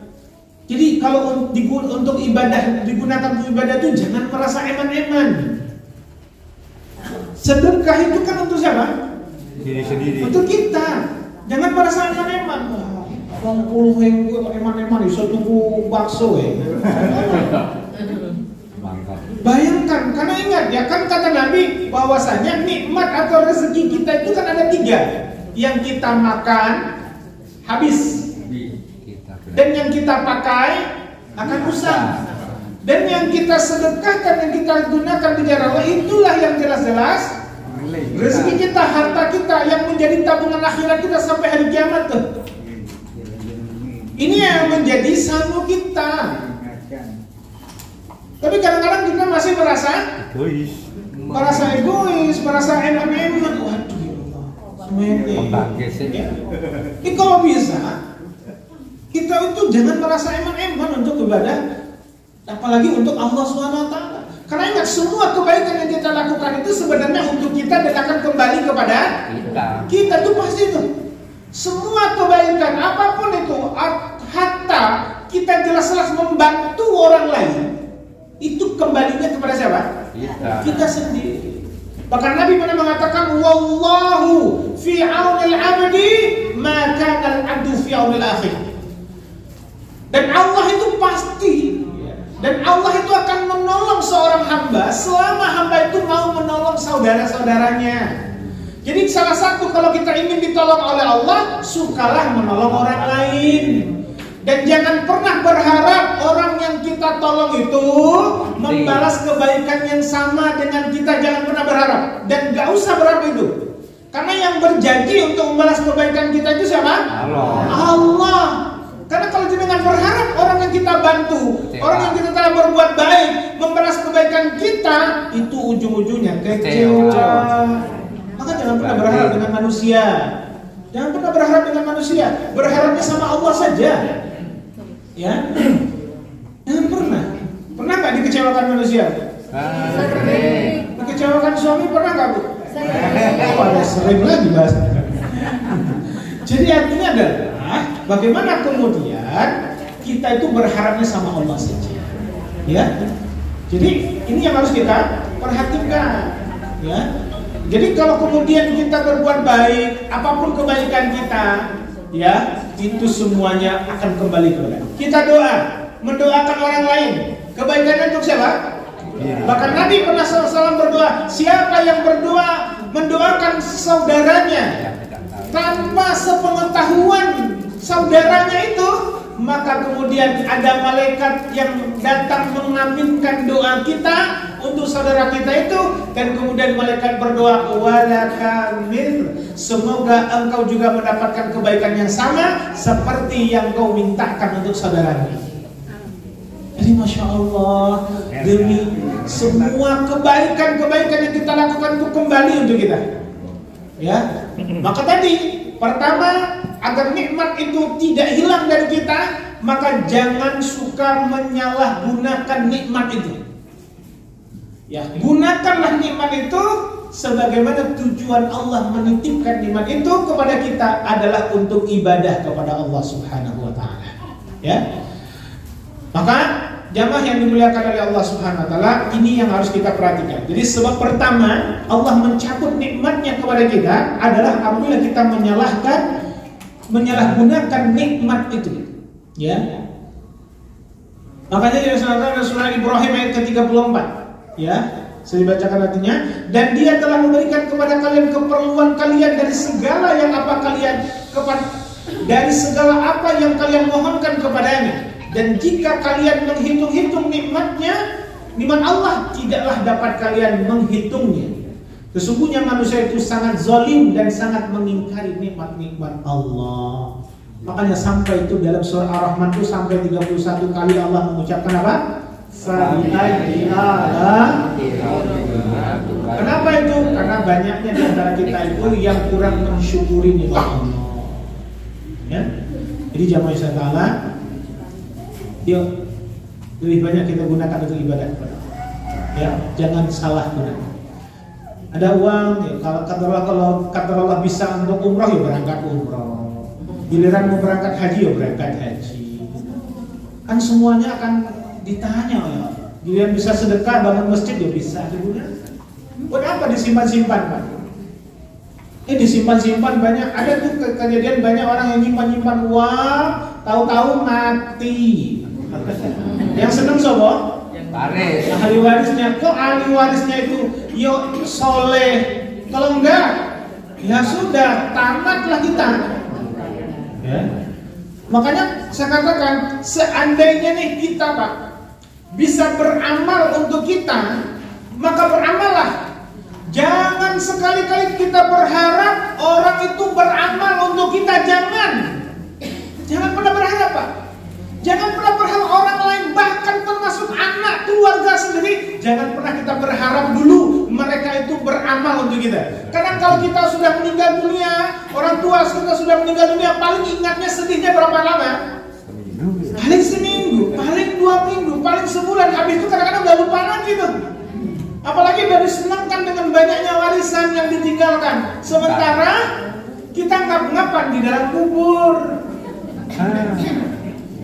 Jadi kalau untuk ibadah, digunakan untuk ibadah itu jangan merasa eman-eman. Sedekah itu kan untuk siapa? Diri sendiri. Untuk kita. Jangan merasa eman-eman. 20.000 eman-eman bisa tuku bakso ya. Bayangkan, karena ingat ya kan kata Nabi bahwasanya nikmat atau rezeki kita itu kan ada 3. Yang kita makan habis, dan yang kita pakai akan rusak, dan yang kita sedekahkan, yang kita gunakan di jalan Allah, itulah yang jelas-jelas rezeki kita, harta kita yang menjadi tabungan akhirat kita sampai hari kiamat tuh. Ini yang menjadi sanggup kita. Tapi kadang-kadang kita masih merasa egois, merasa eman-eman. Waduh, ini kalau bisa kita itu jangan merasa eman-eman untuk ibadah, apalagi untuk Allah SWT. Karena ingat, semua kebaikan yang kita lakukan itu sebenarnya untuk kita dan akan kembali kepada kita. Itu pasti itu. Semua kebaikan apapun itu, hatta kita jelas-jelas membantu orang lain, itu kembalinya kepada siapa? Kita sendiri. Bahkan Nabi pernah mengatakan, wallahu fi aunil abdi ma kana al-abdu fi aunil akhir. Dan Allah itu pasti, dan Allah itu akan menolong seorang hamba selama hamba itu mau menolong saudara-saudaranya. Jadi salah satu kalau kita ingin ditolong oleh Allah, sukalah menolong orang lain. Dan jangan pernah berharap orang yang kita tolong itu membalas kebaikan yang sama dengan kita. Jangan pernah berharap. Dan gak usah berharap itu. Karena yang berjanji untuk membalas kebaikan kita itu siapa? Allah. Karena kalau jangan berharap orang yang kita bantu, orang yang kita telah berbuat baik, membalas kebaikan kita, itu ujung-ujungnya kecewa. Maka jangan pernah berharap dengan manusia. Jangan pernah berharap dengan manusia. Berharapnya sama Allah saja. Ya, jangan pernah. Pernah nggak dikecewakan manusia? Dikecewakan suami pernah nggak, Bu? Oh, ada sering lagi bahas. Jadi artinya adalah bagaimana kemudian kita itu berharapnya sama Allah saja. Ya. Jadi ini yang harus kita perhatikan. Ya. Jadi kalau kemudian kita berbuat baik, apapun kebaikan kita, ya, itu semuanya akan kembali kepada kita. Doa, mendoakan orang lain, kebaikannya untuk siapa? Bahkan Nabi pernah SAW berdoa, siapa yang berdoa mendoakan saudaranya tanpa sepengetahuan saudaranya itu, maka kemudian ada malaikat yang datang mengaminkan doa kita untuk saudara kita itu, dan kemudian malaikat berdoa, walakamil, semoga engkau juga mendapatkan kebaikan yang sama seperti yang kau mintakan untuk saudaramu. Jadi Masya Allah, demi semua kebaikan-kebaikan yang kita lakukan itu kembali untuk kita. Ya, maka tadi pertama, agar nikmat itu tidak hilang dari kita, maka jangan suka menyalahgunakan nikmat itu. Ya, gunakanlah nikmat itu sebagaimana tujuan Allah menitipkan nikmat itu kepada kita adalah untuk ibadah kepada Allah Subhanahu wa taala. Ya. Maka jamaah yang dimuliakan oleh Allah Subhanahu wa taala, ini yang harus kita perhatikan. Jadi sebab pertama Allah mencabut nikmatnya kepada kita adalah apabila kita menyalahgunakan nikmat itu. Ya. Makanya di surah Ibrahim ayat ke-34, ya, saya bacakan artinya, dan dia telah memberikan kepada kalian keperluan kalian dari segala yang kalian kalian mohonkan kepadanya. Dan jika kalian menghitung-hitung nikmatnya, nikmat Allah tidaklah dapat kalian menghitungnya. Sesungguhnya manusia itu sangat zalim dan sangat mengingkari nikmat-nikmat Allah. Makanya sampai itu dalam surah Ar-Rahman itu sampai 31 kali Allah mengucapkan apa? Kenapa itu? Karena banyaknya di antara kita itu yang kurang mensyukuri nikmat Allah. Ya? Jadi jamaah Islam Ta'ala, yuk lebih banyak kita gunakan untuk ibadah. Ya, jangan salah gunakan. Ada uang, ya, kalau kata Allah bisa untuk umroh, ya berangkat umroh. Giliran mau berangkat haji, ya berangkat haji. kan semuanya akan ditanya ya. Dia bisa sedekah bangun masjid ya bisa juga. Buat apa disimpan-simpan Pak? Disimpan-simpan banyak, ada tuh kejadian banyak orang yang nyimpan-nyimpan uang, tahu-tahu mati. Yang seneng sobo? Waris. Ahli warisnya. Kok ahli warisnya itu yo soleh? Kalau enggak, ya sudah tamatlah kita. Ya. Makanya saya katakan, seandainya nih kita Pak bisa beramal untuk kita, maka beramallah. Jangan sekali-kali kita berharap orang itu beramal untuk kita, jangan pernah berharap Pak. Jangan pernah berharap orang lain, bahkan termasuk anak keluarga sendiri. Jangan pernah kita berharap dulu mereka itu beramal untuk kita. Karena kalau kita sudah meninggal dunia, orang tua kita sudah meninggal dunia, paling ingatnya sedihnya berapa lama? Paling seminggu, paling 2 minggu, paling sebulan. Habis itu kadang-kadang udah lupa lagi tuh. Apalagi udah disenangkan dengan banyaknya warisan yang ditinggalkan. Sementara kita ngap-ngapan di dalam kubur.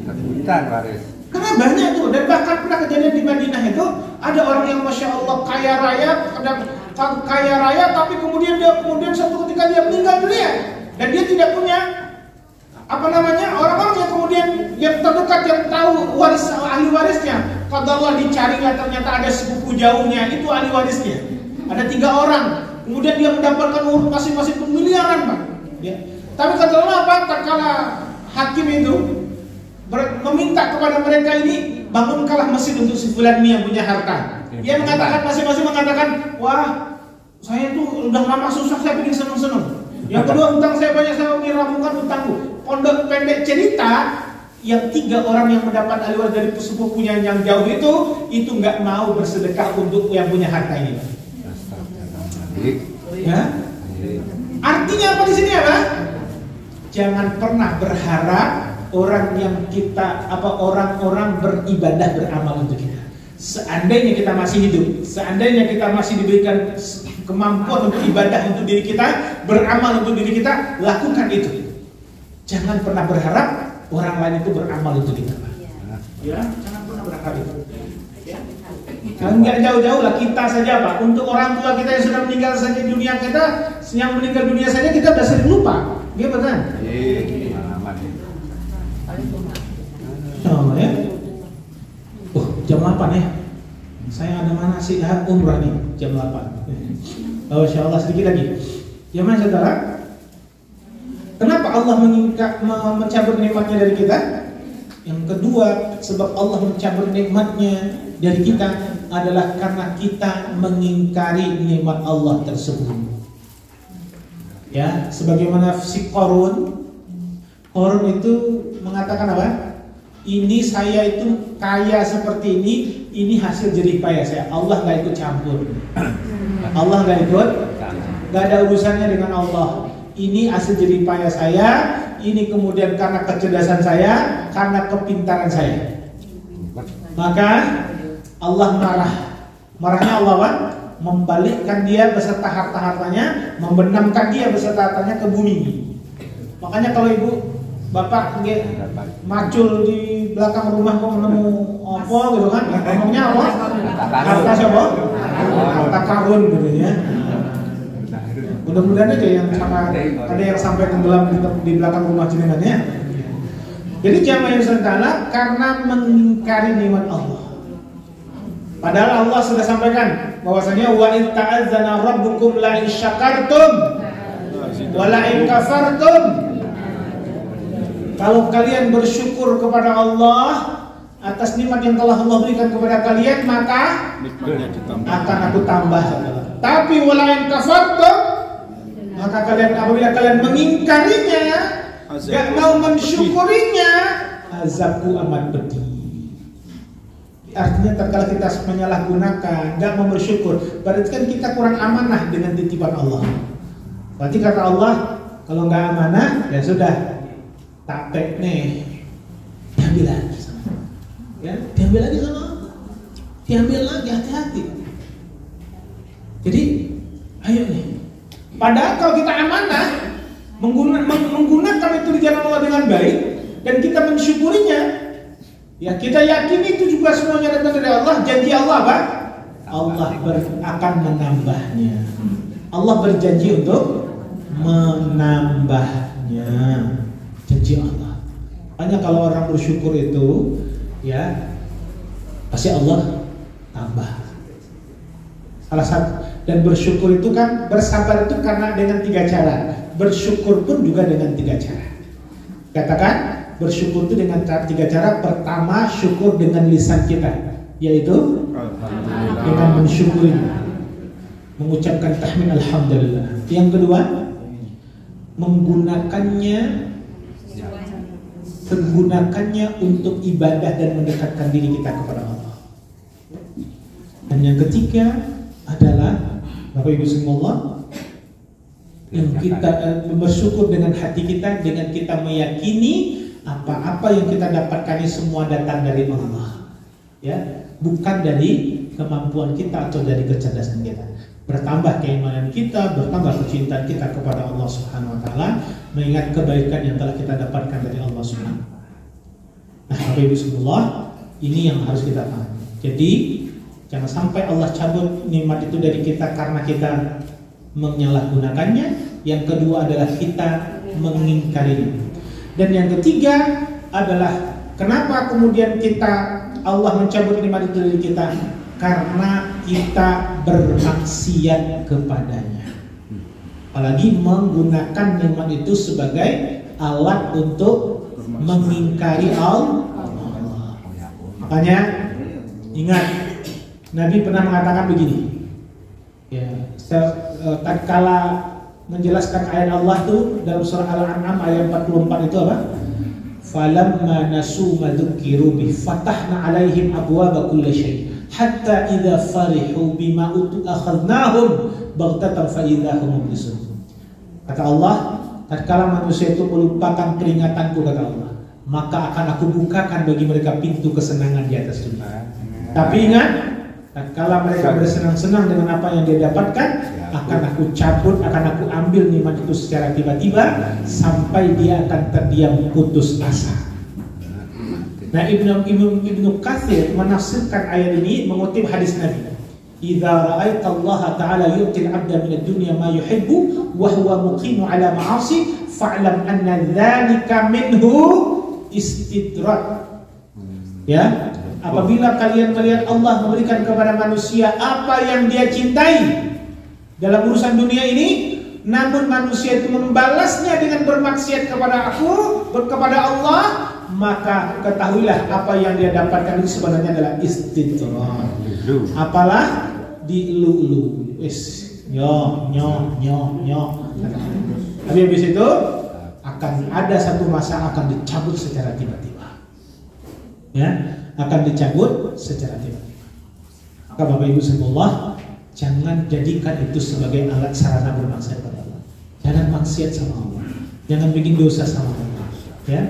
Kebutan waris. Karena banyak tuh, dan bahkan pernah kejadian di Madinah itu ada orang yang Masya Allah kaya raya, tapi kemudian suatu ketika dia meninggal dunia dan dia tidak punya orang-orang yang kemudian yang terdekat yang tahu ahli warisnya. Qadarullah dicarilah, ternyata ada sepupu jauhnya, itu ahli warisnya. Ada 3 orang, kemudian dia mendapatkan uang masing-masing miliaran Pak. Ya. Tapi qadarullah apa? Tatkala hakim itu meminta kepada mereka ini, bangunkanlah masjid untuk si fulan yang punya harta. Dia mengatakan, masing-masing mengatakan, wah saya tuh udah lama susah, saya pengen seneng-seneng. Yang kedua, utang saya banyak, saya ingin rampungkan utangku. Pondok pendek cerita, yang 3 orang yang mendapat ahli waris dari sepupunya yang jauh itu nggak mau bersedekah untuk yang punya harta ini. Ya? Artinya apa di sini apa? Jangan pernah berharap orang-orang beribadah beramal untuk kita. Seandainya kita masih hidup, seandainya kita masih diberikan kemampuan untuk ibadah untuk diri kita, beramal untuk diri kita, lakukan itu. Jangan pernah berharap orang lain itu beramal untuk kita. Ya, jangan pernah berharap itu. Ya. Enggak jauh-jauh lah kita saja Pak. Untuk orang tua kita yang sudah meninggal saja dunia kita, yang meninggal dunia saja kita sudah sering lupa. Iya betul. Oh ya. Jam 8 ya. Saya ada mana sih umrah nih jam 8. Oh, insya Allah sedikit lagi. Ya mas saudara, kenapa Allah mencabut nikmatnya dari kita? Yang kedua, sebab Allah mencabut nikmatnya dari kita adalah karena kita mengingkari nikmat Allah tersebut. Ya, sebagaimana si Qarun itu mengatakan apa? Ini saya itu kaya seperti ini hasil jerih payah saya. Allah nggak ikut campur. Allah nggak ada urusannya dengan Allah. Ini hasil jerih payah saya. Ini kemudian karena kecerdasan saya, karena kepintaran saya. Maka Allah marah. Marahnya Allah apa? Membalikkan dia beserta harta-hartanya, membenamkan dia beserta hartanya ke bumi. Makanya kalau ibu bapak macul di belakang rumah kok menemu apa gitu kan, ngomongnya apa? Harta siapa? Harta karun gitu ya. Mudah-mudahan aja yang sama ada yang sampai tenggelam di belakang rumah jenengannya. Jadi jamaah yang sentana karena mengingkari nikmat Allah. Padahal Allah sudah sampaikan bahwasanya wa in ta'azzana rabbukum la in syakartum wa la in kafartum. Kalau kalian bersyukur kepada Allah atas nikmat yang telah Allah berikan kepada kalian, maka akan aku tambah. Tapi wa la in kafartum, maka kalian apabila kalian mengingkarinya, gak mau mensyukurinya, azabku amat pedih. Artinya tatkala kita menyalahgunakan, gak mau bersyukur, berarti kan kita kurang amanah dengan titipan Allah. Berarti kata Allah, kalau gak amanah, ya sudah, taktek nih, diambil lagi sama, ya, diambil lagi sama Allah, diambil lagi, hati-hati. Jadi, ayo nih. Padahal kalau kita amanah, menggunakan itu di jalan Allah dengan baik, dan kita mensyukurinya, Ya, kita yakin itu juga semuanya datang dari Allah. Janji Allah apa? Allah akan menambahnya. Allah berjanji untuk menambahnya. Janji Allah. Hanya kalau orang bersyukur itu, ya pasti Allah tambah. Salah satu, dan bersyukur itu kan, bersabar itu karena dengan 3 cara. Bersyukur pun juga dengan 3 cara. Katakan, bersyukur itu dengan 3 cara. Pertama, syukur dengan lisan kita, yaitu dengan mensyukuri, mengucapkan tahmid alhamdulillah. Yang kedua, menggunakannya untuk ibadah dan mendekatkan diri kita kepada Allah. Dan yang ketiga adalah Bapak Ibu semua, yang kita bersyukur dengan hati kita, dengan kita meyakini apa-apa yang kita dapatkan ini semua datang dari Allah, ya, bukan dari kemampuan kita atau dari kecerdasan kita. Bertambah keimanan kita, bertambah kecintaan kita kepada Allah Subhanahu wa taala, mengingat kebaikan yang telah kita dapatkan dari Allah Subhanahu wa taala. Nah, Bapak Ibu semua, ini yang harus kita pahami. Jadi, jangan sampai Allah cabut nikmat itu dari kita karena kita menyalahgunakannya. Yang kedua adalah kita mengingkarinya. Dan yang ketiga adalah kenapa kemudian Allah mencabut nikmat itu dari kita? Karena kita bermaksiat kepadanya. Apalagi menggunakan nikmat itu sebagai alat untuk mengingkari Allah. Makanya ingat, Nabi pernah mengatakan begini, ya, tatkala menjelaskan ayat Allah itu dalam surah Al-An'am ayat 44 itu apa? Falamma nasu ma dzukiru bi fatahna 'alaihim abwaaba kulli syai' hatta idza farihu bima utu akhadnahum baghtatan fa idza hum mublisun. Kata Allah, tatkala manusia itu melupakan peringatanku, kata Allah, maka akan aku bukakan bagi mereka pintu kesenangan di atas dunia. Tapi ingat, tatkala mereka bersenang-senang dengan apa yang dia dapatkan, akan aku cabut, akan aku ambil nikmat itu secara tiba-tiba sampai dia akan terdiam putus asa. Nah, Ibnu Katsir menafsirkan ayat ini mengutip hadis Nabi. Idza ra'aita Allah Ta'ala yu'til 'abda min ad-dunya ma yuhibbu wa huwa muqimu 'ala ma'asi fa'lam anna dzalika minhu istidrak. Ya, apabila kalian melihat Allah memberikan kepada manusia apa yang dia cintai dalam urusan dunia ini, namun manusia itu membalasnya dengan bermaksiat kepada kepada Allah, maka ketahuilah apa yang dia dapatkan itu sebenarnya adalah istidrak. Apalah dielu-elu, nyo. Tapi habis itu akan ada satu masa akan dicabut secara tiba-tiba. Ya, akan dicabut secara tiba-tiba. Maka Bapak Ibu semua, jangan jadikan itu sebagai alat sarana bermaksiat pada Allah. Jangan maksiat sama Allah. Jangan bikin dosa sama Allah. Ya,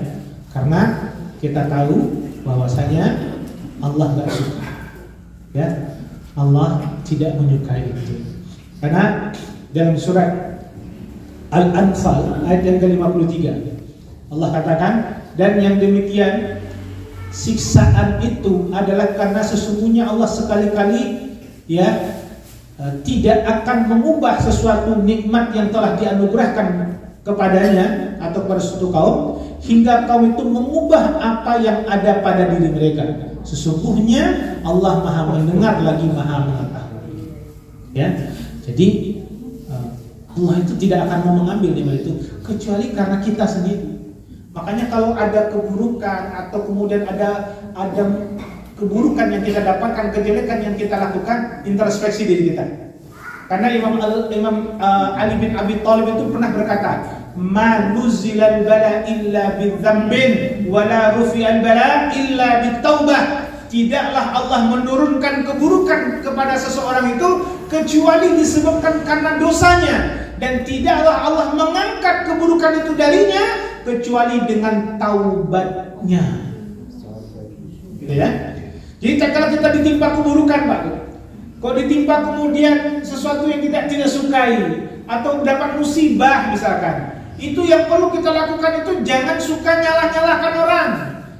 karena kita tahu bahwasanya Allah nggak suka. Ya, Allah tidak menyukai itu. Karena dalam surat Al-Anfal ayat yang ke-53 Allah katakan, dan yang demikian siksaan itu adalah karena sesungguhnya Allah sekali-kali tidak akan mengubah sesuatu nikmat yang telah dianugerahkan kepadanya atau kepada suatu kaum hingga kaum itu mengubah apa yang ada pada diri mereka. Sesungguhnya Allah Maha mendengar lagi Maha mengetahui. Ya, jadi Allah itu tidak akan mau mengambil nikmat itu kecuali karena kita sendiri. Makanya kalau ada keburukan atau kemudian ada keburukan yang kita dapatkan, kejelekan yang kita lakukan, introspeksi diri kita. Karena Imam Ali bin Abi Thalib itu pernah berkata, "Ma nuzilal bala illa bidzambin wa la rufi'al bala illa bitaubah." Tidaklah Allah menurunkan keburukan kepada seseorang itu kecuali disebabkan karena dosanya, dan tidaklah Allah mengangkat keburukan itu darinya kecuali dengan taubatnya. Ya. Jadi kalau kita ditimpa keburukan, Pak, kalau ditimpa kemudian sesuatu yang kita tidak sukai atau dapat musibah misalkan, itu yang perlu kita lakukan itu jangan suka nyalah-nyalahkan orang,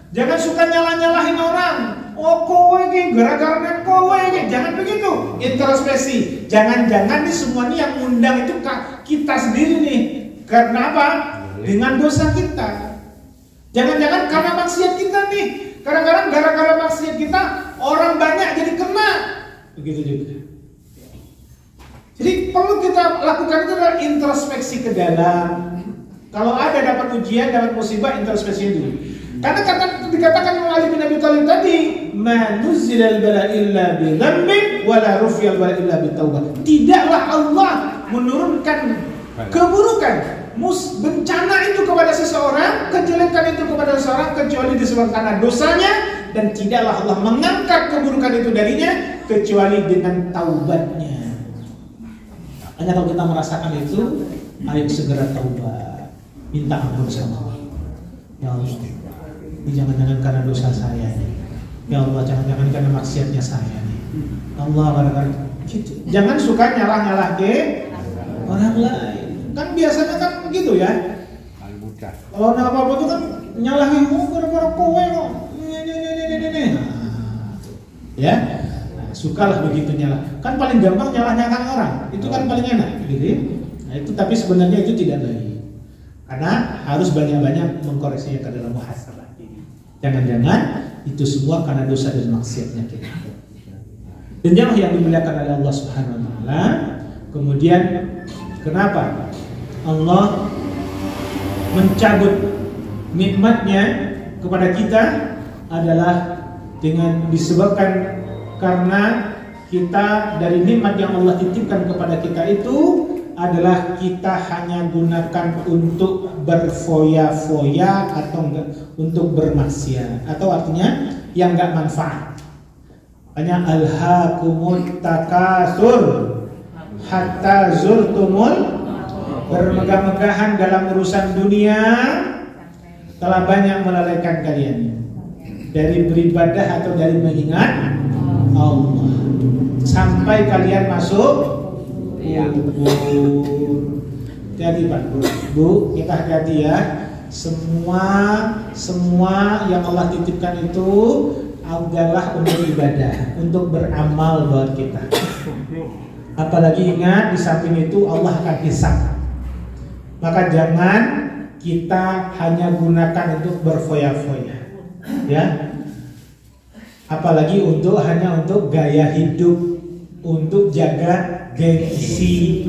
Jangan suka nyalah-nyalahin orang. Oh kowe ini, gara-gara kowe ini. Jangan begitu. Introspeksi. Jangan-jangan nih semua ini yang undang itu kita sendiri nih. Karena apa? Dengan dosa kita. Jangan-jangan karena maksiat kita nih. Kadang-kadang gara-gara maksiat kita orang banyak jadi kena. Begitu juga. Jadi perlu kita lakukan itu adalah introspeksi ke dalam. Kalau ada dapat ujian, dapat musibah, introspeksi dulu. Karena dikatakan oleh Ali bin Abi Thalib tadi, "Ma nuzzilal bala illa bi dzambin wa la rufiyal bala illa bi taubah." Tidaklah Allah menurunkan keburukan, bencana itu kepada seseorang, kejelekan itu kepada seseorang kecuali disebabkan karena dosanya, dan tidaklah Allah mengangkat keburukan itu darinya kecuali dengan taubatnya. Hanya kalau kita merasakan itu, ayo segera taubat, minta ampun sama Allah. Ya Allah, ini jangan-jangan karena dosa saya nih. Ya Allah, jangan-jangan karena maksiatnya saya nih. Allah kadang-kadang gitu. Jangan suka nyalah-nyalah ke orang lain. Kan biasanya kan begitu ya. Kalau ada apa-apa itu kan nyalahin, gara-gara kowe kok. Ya. Sukalah begitu nyalah. Kan paling gampang nyalah-nyalakan orang. Itu kan paling enak, gitu. Nah, itu tapi sebenarnya itu tidak baik. Karena harus banyak-banyak mengkoreksinya ke dalam muhasabah. Jangan-jangan itu semua karena dosa dan maksiatnya kita. Dan jangan yang dimuliakan oleh Allah Subhanahu wa taala. Kemudian kenapa Allah mencabut nikmatnya kepada kita adalah dengan disebabkan karena kita dari nikmat yang Allah titipkan kepada kita itu adalah kita hanya gunakan untuk berfoya-foya atau enggak untuk bermaksiat, atau artinya yang enggak manfaat. Hanya alhaakumut takatsur hatta zurtumul, bermegah-megahan dalam urusan dunia telah banyak melalaikan kalian dari beribadah atau dari mengingat Allah sampai kalian masuk kubur. Hati-hati Pak, Bu, kita hati-hati ya. Semua yang Allah titipkan itu adalah untuk ibadah, untuk beramal buat kita. Apalagi ingat di samping itu Allah akan hisab. Maka jangan kita hanya gunakan untuk berfoya-foya, ya. Apalagi hanya untuk gaya hidup, untuk jaga gengsi,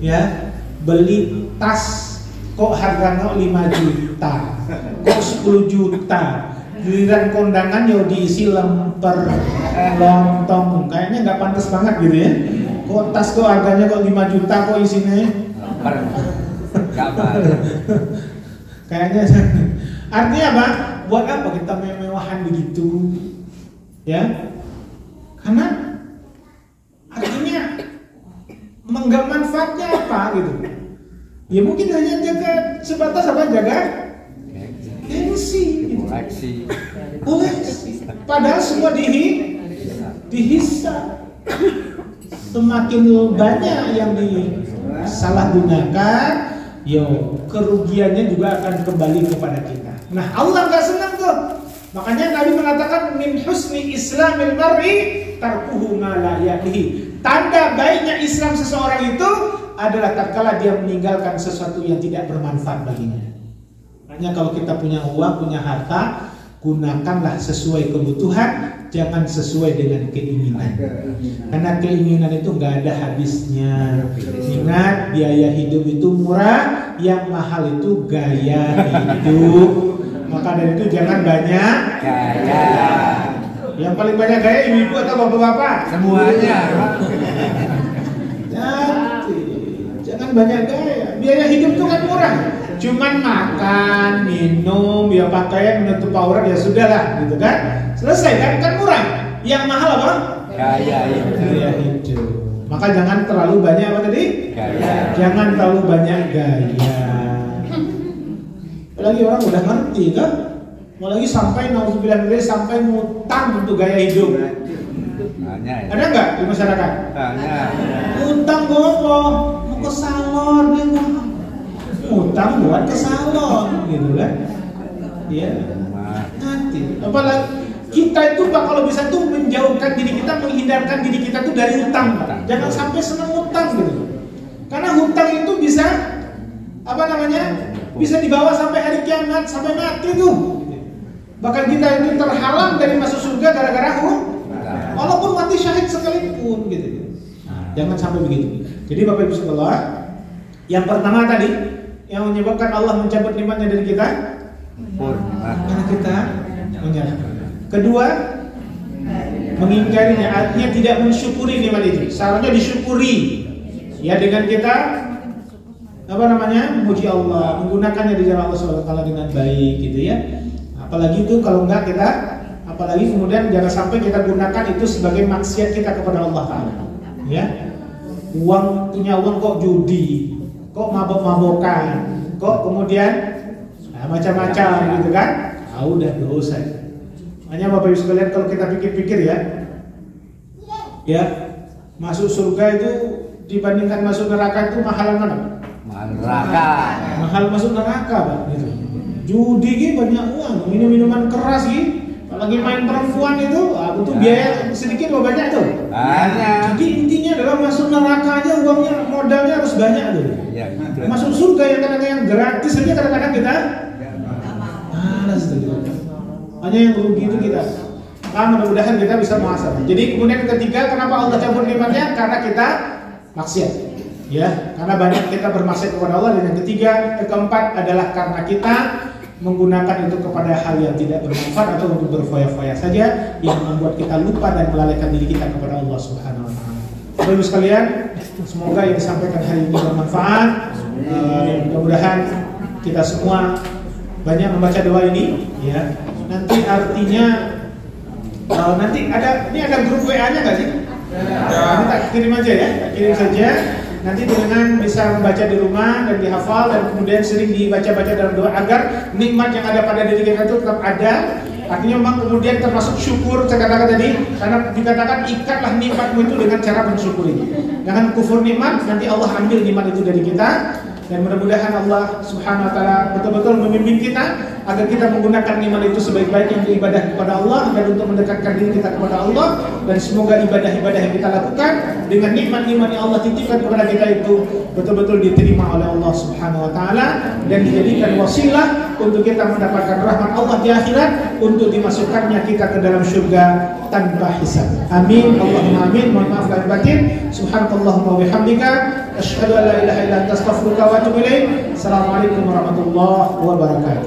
ya. Beli tas kok harganya 5 juta, kok 10 juta, giliran kondangan ya diisi lemper lontong, kayaknya nggak pantas banget gitu ya. Kok tas kok harganya kok 5 juta, kok isinya lemper, kayaknya. Artinya apa? Buat apa kita mewah-mewahan begitu? Ya, karena artinya enggak manfaatnya apa gitu. Ya mungkin hanya jaga sebatas apa, jaga gengsi, koleksi. Padahal semua dihisab. Semakin banyak yang disalahgunakan, kerugiannya juga akan kembali kepada kita. Nah, Allah nggak senang tuh. Makanya Nabi mengatakan min husni islamil mar'i tarkuhu ma la ya'nihi. Tanda baiknya Islam seseorang itu adalah tatkala dia meninggalkan sesuatu yang tidak bermanfaat baginya. Makanya kalau kita punya uang, punya harta, gunakanlah sesuai kebutuhan, jangan sesuai dengan keinginan. Karena keinginan itu nggak ada habisnya. Ingat, biaya hidup itu murah, yang mahal itu gaya hidup. Maka dari itu jangan banyak gaya. Yang paling banyak gaya ibu-ibu atau bapak-bapak? Semuanya. Jangan banyak gaya. Biaya hidup itu kan murah. Cuman makan, minum, ya pakaian, menutup aurat, ya sudahlah, gitu kan? Selesai kan murah. Yang mahal apa? Gaya hidup. Maka jangan terlalu banyak apa tadi? Gaya. Jangan terlalu banyak gaya. Apalagi orang udah ngerti kan? Mau lagi sampai sampai ngutang untuk gaya hidup. Ada nggak di masyarakat? Utang bohong, mau ke salon, utang buat ke salon, gitu kan? Iya. mati. Apalagi kita itu Pak kalau bisa tuh menjauhkan diri kita, menghindarkan diri kita tuh dari hutang, Pak. Jangan sampai senang hutang gitu. Karena hutang itu bisa bisa dibawa sampai hari kiamat, sampai mati tuh. Bahkan kita itu terhalang dari masuk surga gara-gara walaupun mati syahid sekalipun gitu. Jangan sampai begitu. Jadi Bapak Ibu sekalian, yang pertama tadi yang menyebabkan Allah mencabut nikmatnya dari kita karena kita menyerah. Kedua, mengingkarinya, artinya tidak mensyukuri nikmat itu. Seharusnya disyukuri ya dengan kita memuji Allah, menggunakannya di jalan Allah SWT dengan baik gitu ya. Apalagi itu kalau enggak kita, apalagi kemudian jangan sampai kita gunakan itu sebagai maksiat kita kepada Allah Ta'ala ya. Punya uang kok judi, kok mabok-mabokan, kok kemudian macam-macam gitu kan, udah dosa. Makanya Bapak Ibu sekalian kalau kita pikir-pikir ya masuk surga itu dibandingkan masuk neraka itu mahalan mana? Mahal masuk neraka Pak gitu. Judi gitu banyak uang, minum-minuman keras gitu, apalagi main perempuan itu, butuh biaya sedikit atau banyak tuh? Banyak. Jadi intinya adalah masuk neraka aja uangnya, modalnya harus banyak tuh. Ya, gitu. Masuk surga yang kadang-kadang yang gratis aja kadang-kadang kita malas tuh. Hanya yang rugi itu kita. Mudah-mudahan kita bisa muhasabah. Jadi kemudian ketiga, kenapa Allah cabut nikmatnya? Karena kita maksiat. Ya, karena banyak kita bermaksiat kepada Allah. Dan yang ketiga, keempat adalah karena kita menggunakan itu kepada hal yang tidak bermanfaat atau untuk berfoya-foya saja yang membuat kita lupa dan melalaikan diri kita kepada Allah Subhanahu wa taala. Bapak Ibu sekalian, semoga yang disampaikan hari ini bermanfaat. Mudah-mudahan kita semua banyak membaca doa ini ya. Nanti artinya nanti ada grup WA-nya nggak sih? Nanti tak kirim aja ya, kirim saja. Nanti dengan bisa membaca di rumah dan dihafal dan kemudian sering dibaca-baca dalam doa agar nikmat yang ada pada diri kita itu tetap ada. Artinya memang kemudian termasuk syukur saya katakan tadi, karena dikatakan ikatlah nikmatmu itu dengan cara mensyukuri. Jangan kufur nikmat, nanti Allah ambil nikmat itu dari kita. Dan mudah-mudahan Allah Subhanahu wa taala betul-betul membimbing kita agar kita menggunakan nikmat itu sebaik-baiknya untuk ibadah kepada Allah dan untuk mendekatkan diri kita kepada Allah, dan semoga ibadah-ibadah yang kita lakukan dengan nikmat-nikmat yang Allah titipkan kepada kita itu betul-betul diterima oleh Allah Subhanahu wa taala dan dijadikan wasilah untuk kita mendapatkan rahmat Allah di akhirat, untuk dimasukkannya kita ke dalam surga tanpa hisab. Amin. Allahumma amin. Mohon maaf lahir batin. Subhanakallahumma wa bihamdika asyhadu an la ilaha illa anta astaghfiruka wa atubu ilaik. Assalamualaikum warahmatullahi wabarakatuh.